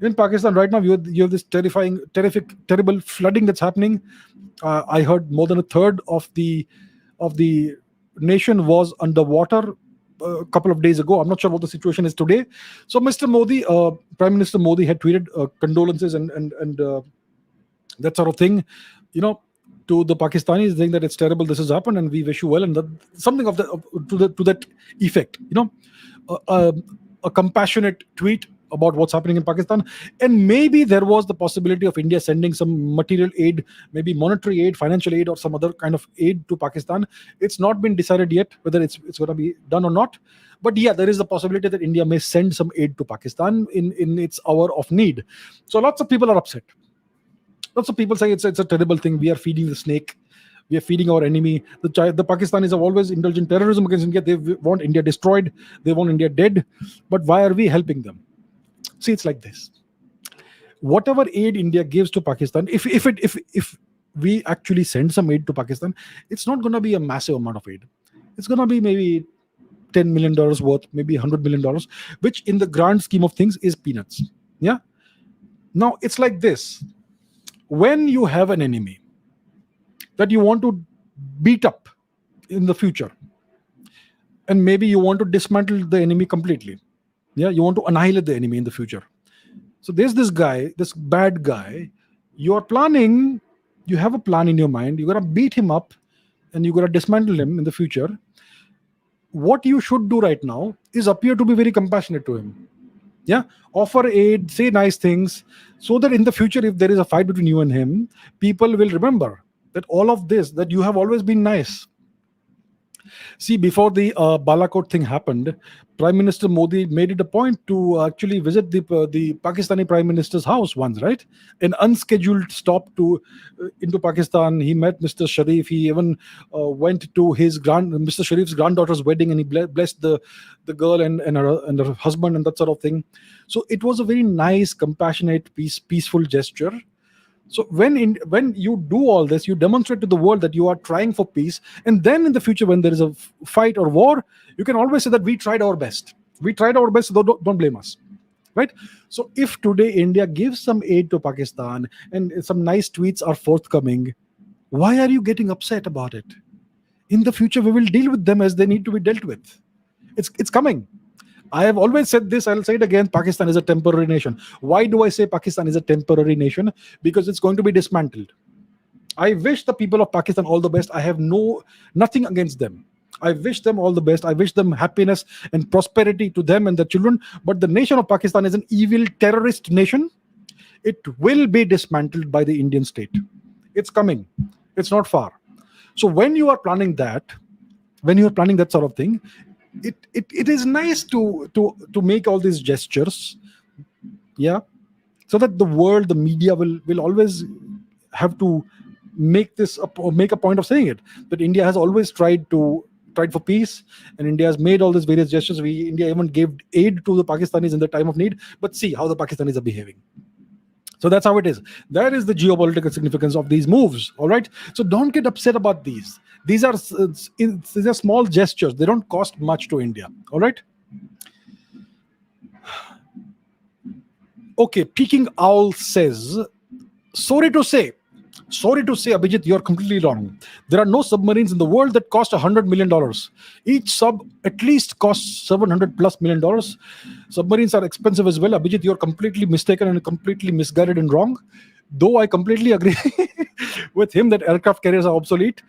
In Pakistan right now, you have this terrible flooding that's happening. I heard more than a third of the nation was underwater a couple of days ago. I'm not sure what the situation is today. So Mr. Modi, Prime Minister Modi, had tweeted condolences and that sort of thing, to the Pakistanis, saying that it's terrible this has happened and we wish you well, and something of to that effect. A compassionate tweet about what's happening in Pakistan. And maybe there was the possibility of India sending some material aid, maybe monetary aid, financial aid, or some other kind of aid to Pakistan. It's not been decided yet whether it's going to be done or not. But yeah, there is the possibility that India may send some aid to Pakistan in its hour of need. So lots of people are upset. Lots of people say it's a terrible thing. We are feeding the snake. We are feeding our enemy. The Pakistanis have always indulged in terrorism against India. They want India destroyed. They want India dead. But why are we helping them? See, it's like this. Whatever aid India gives to Pakistan, if we actually send some aid to Pakistan, it's not going to be a massive amount of aid. It's going to be maybe $10 million worth, maybe $100 million, which in the grand scheme of things is peanuts. Yeah. Now it's like this: when you have an enemy that you want to beat up in the future, and maybe you want to dismantle the enemy completely. Yeah, you want to annihilate the enemy in the future. So there's this guy, this bad guy. You're planning, you have a plan in your mind. You're gonna beat him up and you're gonna dismantle him in the future. What you should do right now is appear to be very compassionate to him. Yeah, offer aid, say nice things, so that in the future, if there is a fight between you and him, people will remember that all of this, that you have always been nice. See, before the Balakot thing happened, Prime Minister Modi made it a point to actually visit the Pakistani Prime Minister's house once, right? An unscheduled stop to into Pakistan. He met Mr. Sharif. He even went to Mr. Sharif's granddaughter's wedding, and he blessed the girl and her husband and that sort of thing. So it was a very nice, compassionate, peaceful gesture. So when you do all this, you demonstrate to the world that you are trying for peace. And then in the future, when there is a fight or war, you can always say that we tried our best. We tried our best, so don't blame us. Right? So if today India gives some aid to Pakistan and some nice tweets are forthcoming, why are you getting upset about it? In the future, we will deal with them as they need to be dealt with. It's coming. I have always said this, I'll say it again: Pakistan is a temporary nation. Why do I say Pakistan is a temporary nation? Because it's going to be dismantled. I wish the people of Pakistan all the best. I have nothing against them. I wish them all the best. I wish them happiness and prosperity to them and their children. But the nation of Pakistan is an evil terrorist nation. It will be dismantled by the Indian state. It's coming. It's not far. So when you are planning that sort of thing, it is nice to make all these gestures, yeah, so that the world, the media will always have to make a point of saying it, that India has always tried for peace, and India has made all these various gestures. India even gave aid to the Pakistanis in the time of need, but see how the Pakistanis are behaving. So that's how it is. That is the geopolitical significance of these moves. All right. So don't get upset about these. These are small gestures. They don't cost much to India. All right. Okay. Peking Owl says, sorry to say, Abhijit, you're completely wrong. There are no submarines in the world that cost $100 million. Each sub at least costs $700+ million. Submarines are expensive as well. Abhijit, you're completely mistaken and completely misguided and wrong. Though I completely agree with him that aircraft carriers are obsolete.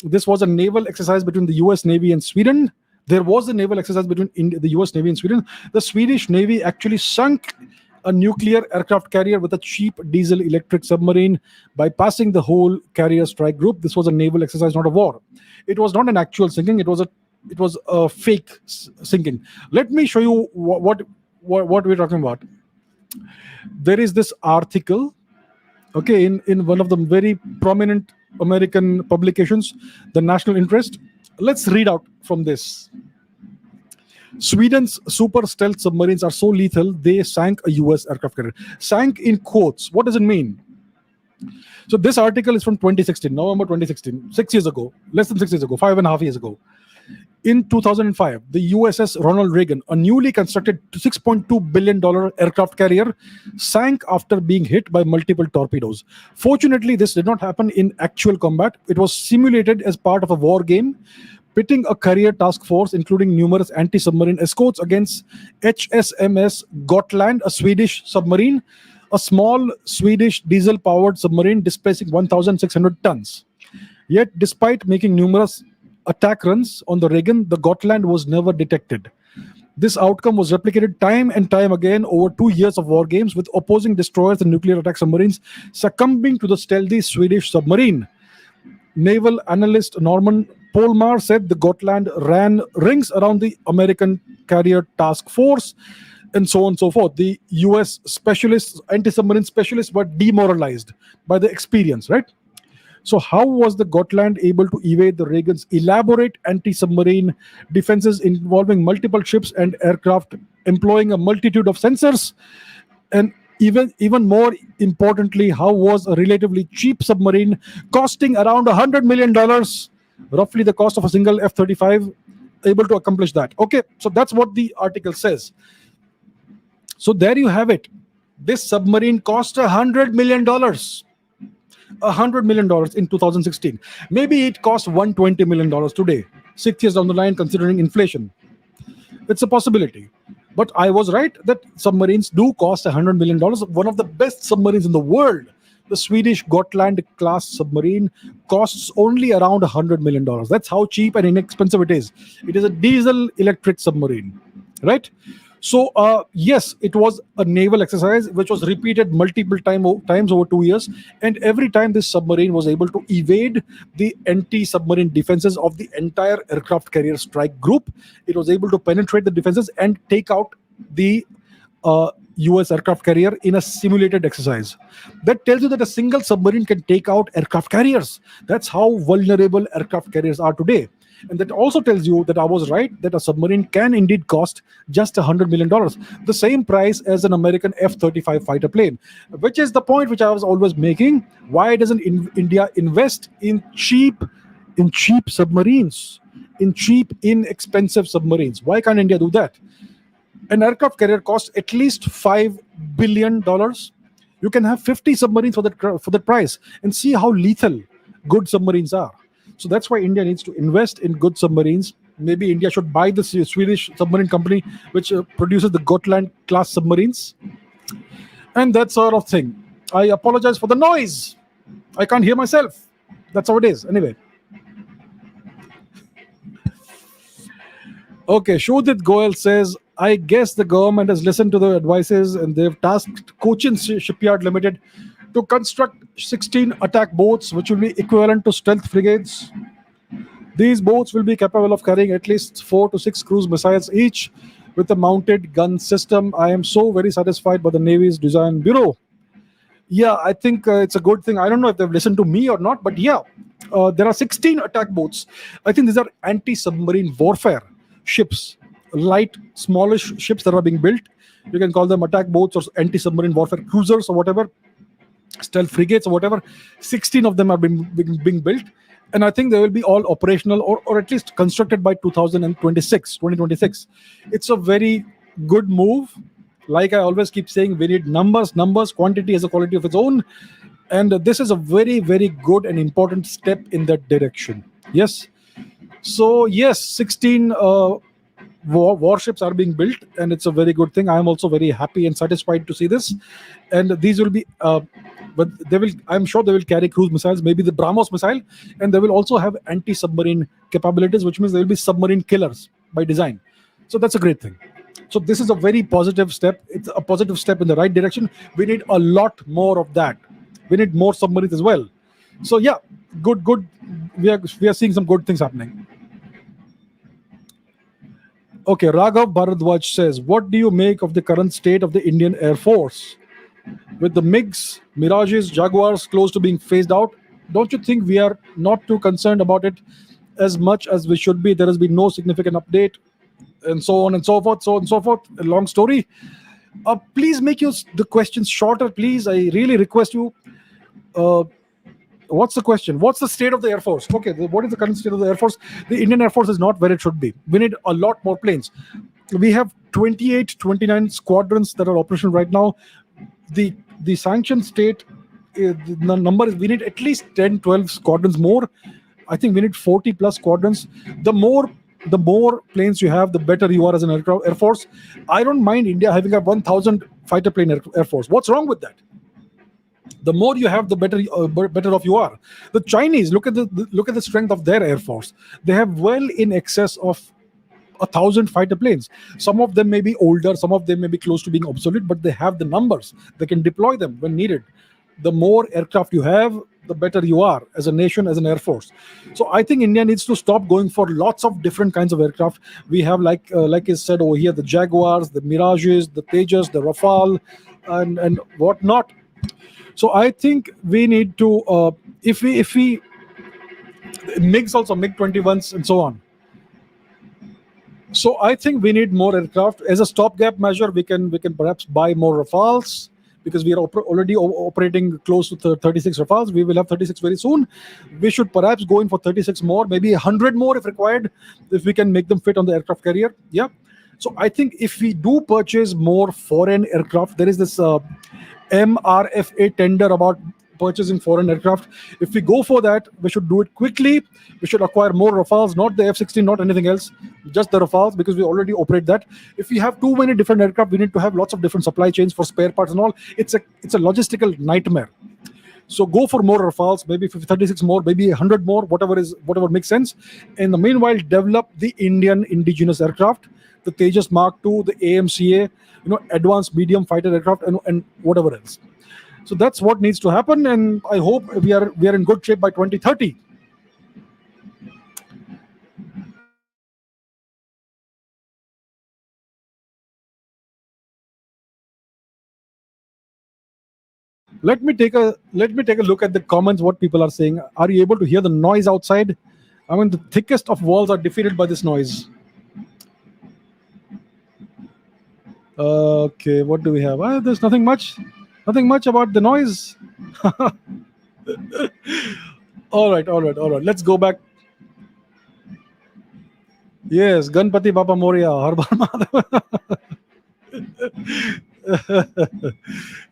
This was a naval exercise between the US Navy and Sweden. There was a naval exercise between the US Navy and Sweden. The Swedish Navy actually sunk a nuclear aircraft carrier with a cheap diesel electric submarine, bypassing the whole carrier strike group. This was a naval exercise, not a war. It was not an actual sinking. It was a fake sinking. Let me show you what we're talking about. There is this article, okay, in one of the very prominent American publications, the National Interest. Let's read out from this. Sweden's super stealth submarines are so lethal, they sank a US aircraft carrier. Sank in quotes. What does it mean? So this article is from 2016, November 2016, 6 years ago, less than 6 years ago, 5.5 years ago. In 2005, the USS Ronald Reagan, a newly constructed $6.2 billion aircraft carrier, sank after being hit by multiple torpedoes. Fortunately, this did not happen in actual combat. It was simulated as part of a war game, pitting a carrier task force, including numerous anti-submarine escorts, against HSMS Gotland, a Swedish submarine, a small Swedish diesel-powered submarine displacing 1,600 tons. Yet, despite making numerous attack runs on the Reagan, the Gotland was never detected. This outcome was replicated time and time again over 2 years of war games, with opposing destroyers and nuclear attack submarines succumbing to the stealthy Swedish submarine. Naval analyst Norman Polmar said the Gotland ran rings around the American carrier task force, and so on and so forth. The US specialists, anti-submarine specialists, were demoralized by the experience, right? So, how was the Gotland able to evade the Reagan's elaborate anti submarine defenses involving multiple ships and aircraft employing a multitude of sensors? And even more importantly, how was a relatively cheap submarine costing around $100 million, roughly the cost of a single F-35, able to accomplish that? Okay, so that's what the article says. So there you have it. This submarine cost $100 million. $100 million in 2016. Maybe it costs $120 million today, 6 years down the line, considering inflation. It's a possibility. But I was right that submarines do cost $100 million. One of the best submarines in the world, the Swedish Gotland class submarine, costs only around $100 million. That's how cheap and inexpensive it is. It is a diesel electric submarine, right? So yes, it was a naval exercise which was repeated multiple times over 2 years, and every time this submarine was able to evade the anti-submarine defenses of the entire aircraft carrier strike group. It was able to penetrate the defenses and take out the US aircraft carrier in a simulated exercise. That tells you that a single submarine can take out aircraft carriers. That's how vulnerable aircraft carriers are today. And that also tells you that I was right, that a submarine can indeed cost just $100 million, the same price as an American F-35 fighter plane, which is the point which I was always making. Why doesn't India invest in cheap submarines, in cheap, inexpensive submarines? Why can't India do that? An aircraft carrier costs at least $5 billion. You can have 50 submarines for that price, and see how lethal good submarines are. So that's why India needs to invest in good submarines. Maybe India should buy the Swedish submarine company which produces the Gotland class submarines, and that sort of thing. I apologize for the noise. I can't hear myself. That's how it is. Anyway. Okay, Shodhit Goel says, I guess the government has listened to the advices and they've tasked Cochin Shipyard Limited to construct 16 attack boats, which will be equivalent to stealth frigates. These boats will be capable of carrying at least 4 to 6 cruise missiles each with a mounted gun system. I am so very satisfied by the Navy's design bureau. Yeah, I think it's a good thing. I don't know if they've listened to me or not, but yeah, there are 16 attack boats. I think these are anti-submarine warfare ships, light, smallish ships that are being built. You can call them attack boats or anti-submarine warfare cruisers or whatever, stealth frigates or whatever. 16 of them are being built, and I think they will be all operational or at least constructed by 2026. It's a very good move. Like I always keep saying, we need numbers. Quantity has a quality of its own, and this is a very, very good and important step in that direction. Yes. So yes, 16 warships are being built, and it's a very good thing. I am also very happy and satisfied to see this. And these will be, but they will. I'm sure they will carry cruise missiles, maybe the BrahMos missile, and they will also have anti-submarine capabilities, which means they will be submarine killers by design. So that's a great thing. So this is a very positive step. It's a positive step in the right direction. We need a lot more of that. We need more submarines as well. So yeah, good. We are seeing some good things happening. Okay, Raghav Bharadwaj says, what do you make of the current state of the Indian Air Force? With the MiGs, Mirages, Jaguars close to being phased out, don't you think we are not too concerned about it as much as we should be? There has been no significant update, and so on and so forth, A long story. Please make the questions shorter, please. I really request you. What's the question? What's the state of the Air Force? Okay, what is the current state of the Air Force? The Indian Air Force is not where it should be. We need a lot more planes. We have 28, 29 squadrons that are operational right now. The sanctioned state, the number is we need at least 10, 12 squadrons more. I think we need 40 plus squadrons. The more planes you have, the better you are as an Air Force. I don't mind India having a 1,000 fighter plane Air Force. What's wrong with that? The more you have, the better off you are. The Chinese, look at the strength of their Air Force. They have well in excess of 1,000 fighter planes. Some of them may be older, some of them may be close to being obsolete, but they have the numbers. They can deploy them when needed. The more aircraft you have, the better you are as a nation, as an Air Force. So I think India needs to stop going for lots of different kinds of aircraft. We have, like is said over here, the Jaguars, the Mirages, the Tejas, the Rafale, and whatnot. So I think we need to, if we MiGs also MiG 21s and so on. So I think we need more aircraft as a stopgap measure. We can perhaps buy more Rafales because we are already operating close to 36 Rafales. We will have 36 very soon. We should perhaps go in for 36 more, maybe 100 more if required, if we can make them fit on the aircraft carrier. Yeah. So I think if we do purchase more foreign aircraft, there is this MRFA tender about purchasing foreign aircraft. If we go for that, we should do it quickly. We should acquire more Rafales, not the F-16, not anything else, just the Rafales, because we already operate that. If we have too many different aircraft, we need to have lots of different supply chains for spare parts and all. It's a logistical nightmare. So go for more Rafales, maybe 36 more, maybe 100 more, whatever makes sense. In the meanwhile, develop the Indian indigenous aircraft, the Tejas Mark II, the AMCA, advanced medium fighter aircraft, and whatever else. So that's what needs to happen, and I hope we are in good shape by 2030. Let me take a look at the comments. What people are saying. Are you able to hear the noise outside? I mean, the thickest of walls are defeated by this noise. Okay, what do we have? There's nothing much about the noise. All right. Let's go back. Yes, Ganpati Baba Moria, Har Bar Mahadev.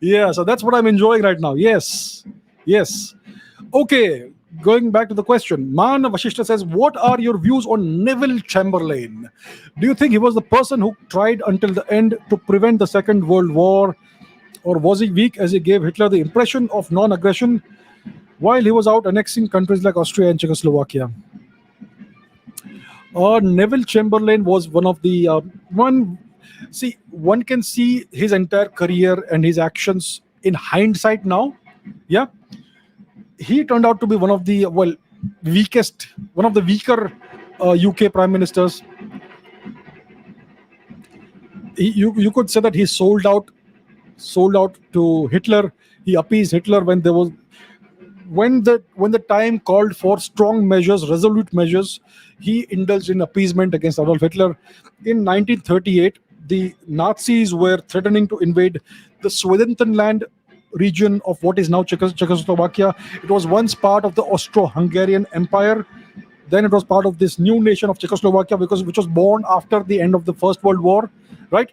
Yeah, so that's what I'm enjoying right now. Yes. Okay, going back to the question, Man Vashishta says, "What are your views on Neville Chamberlain? Do you think he was the person who tried until the end to prevent the Second World War, or was he weak as he gave Hitler the impression of non-aggression while he was out annexing countries like Austria and Czechoslovakia?" Neville Chamberlain was one of the one. See, one can see his entire career and his actions in hindsight now. Yeah, he turned out to be one of the weaker UK prime ministers. You could say that he sold out to Hitler. He appeased Hitler when the time called for strong measures, resolute measures. He indulged in appeasement against Adolf Hitler. In 1938, the Nazis were threatening to invade the Sudetenland region of what is now Czechoslovakia. It was once part of the Austro-Hungarian Empire. Then it was part of this new nation of Czechoslovakia, which was born after the end of the First World War, right?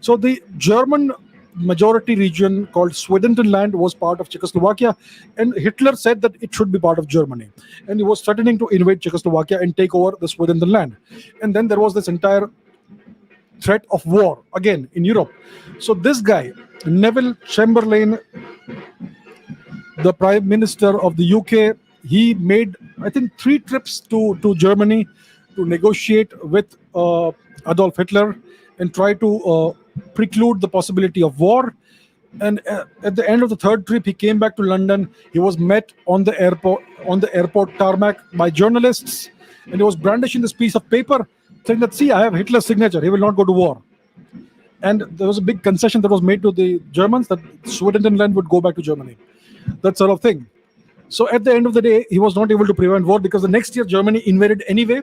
So the German majority region called Sudetenland was part of Czechoslovakia, and Hitler said that it should be part of Germany, and he was threatening to invade Czechoslovakia and take over the Sudetenland. And then there was this entire threat of war again in Europe. So this guy, Neville Chamberlain, the Prime Minister of the UK, he made, I think, 3 trips to Germany to negotiate with Adolf Hitler and try to preclude the possibility of war. And at the end of the third trip, he came back to London. He was met on the airport tarmac by journalists, and he was brandishing this piece of paper, saying that, "See, I have Hitler's signature. He will not go to war." And there was a big concession that was made to the Germans that Sudetenland would go back to Germany. That sort of thing. So at the end of the day, he was not able to prevent war because the next year Germany invaded anyway.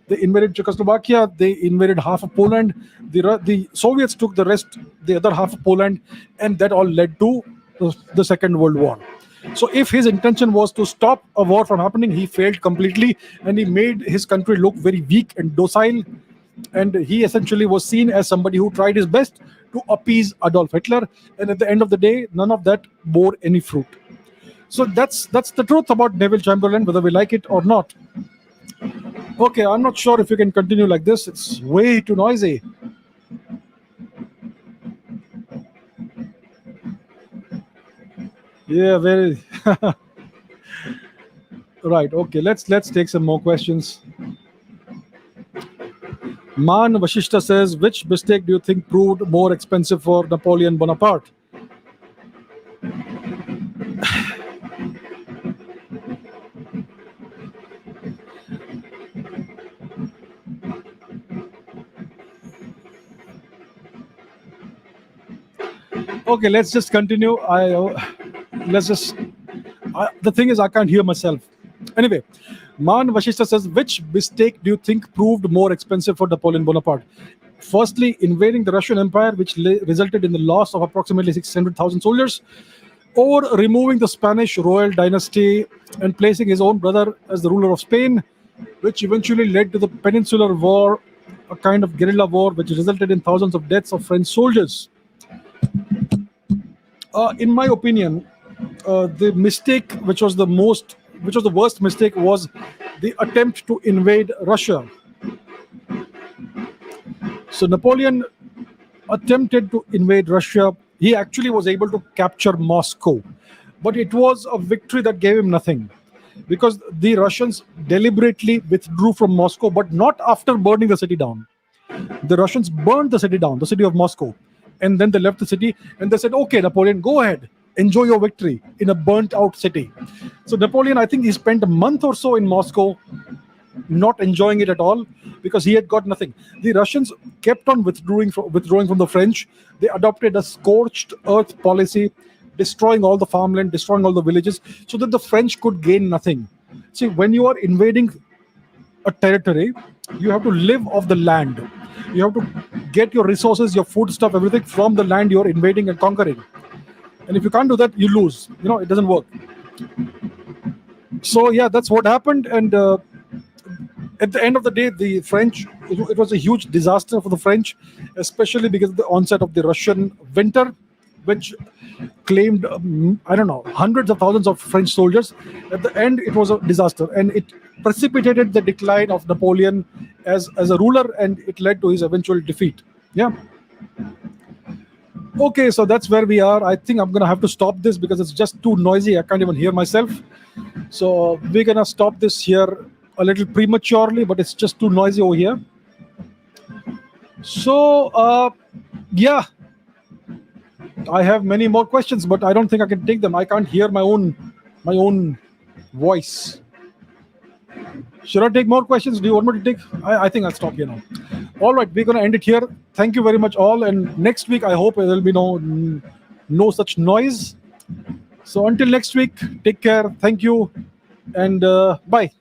They invaded Czechoslovakia. They invaded half of Poland. The Soviets took the other half of Poland, and that all led to the Second World War. So if his intention was to stop a war from happening, he failed completely, and he made his country look very weak and docile. And he essentially was seen as somebody who tried his best to appease Adolf Hitler. And at the end of the day, none of that bore any fruit. So that's the truth about Neville Chamberlain, whether we like it or not. Okay, I'm not sure if you can continue like this. It's way too noisy. Yeah, very right. Okay, let's take some more questions. Man Vashishta says, which mistake do you think proved more expensive for Napoleon Bonaparte? Okay, let's just continue. let's just. The thing is, I can't hear myself. Anyway, Man Vashishta says, which mistake do you think proved more expensive for Napoleon Bonaparte? Firstly, invading the Russian Empire, which resulted in the loss of approximately 600,000 soldiers, or removing the Spanish royal dynasty and placing his own brother as the ruler of Spain, which eventually led to the Peninsular War, a kind of guerrilla war which resulted in thousands of deaths of French soldiers. In my opinion, the mistake which was the worst mistake, was the attempt to invade Russia. So Napoleon attempted to invade Russia. He actually was able to capture Moscow, but it was a victory that gave him nothing, because the Russians deliberately withdrew from Moscow, but not after burning the city down. The Russians burned the city down, the city of Moscow, and then they left the city and they said, "Okay, Napoleon, go ahead, enjoy your victory in a burnt out city." So Napoleon, I think he spent a month or so in Moscow, not enjoying it at all, because he had got nothing. The Russians kept on withdrawing from the French. They adopted a scorched earth policy, destroying all the farmland, destroying all the villages, so that the French could gain nothing. See, when you are invading a territory, you have to live off the land. You have to get your resources, your food stuff, everything from the land you're invading and conquering. And if you can't do that, you lose. It doesn't work. So yeah, that's what happened. And at the end of the day, the French, it was a huge disaster for the French, especially because of the onset of the Russian winter, which claimed, I don't know, hundreds of thousands of French soldiers. At the end, it was a disaster, and it precipitated the decline of Napoleon as a ruler, and it led to his eventual defeat. Yeah. Okay, so that's where we are. I think I'm going to have to stop this because it's just too noisy. I can't even hear myself. So we're going to stop this here a little prematurely, but it's just too noisy over here. So, yeah, I have many more questions, but I don't think I can take them. I can't hear my own voice. Should I take more questions? Do you want me to take? I think I'll stop here now. All right, we're going to end it here. Thank you very much, all. And next week, I hope there will be no such noise. So until next week, take care. Thank you, and bye.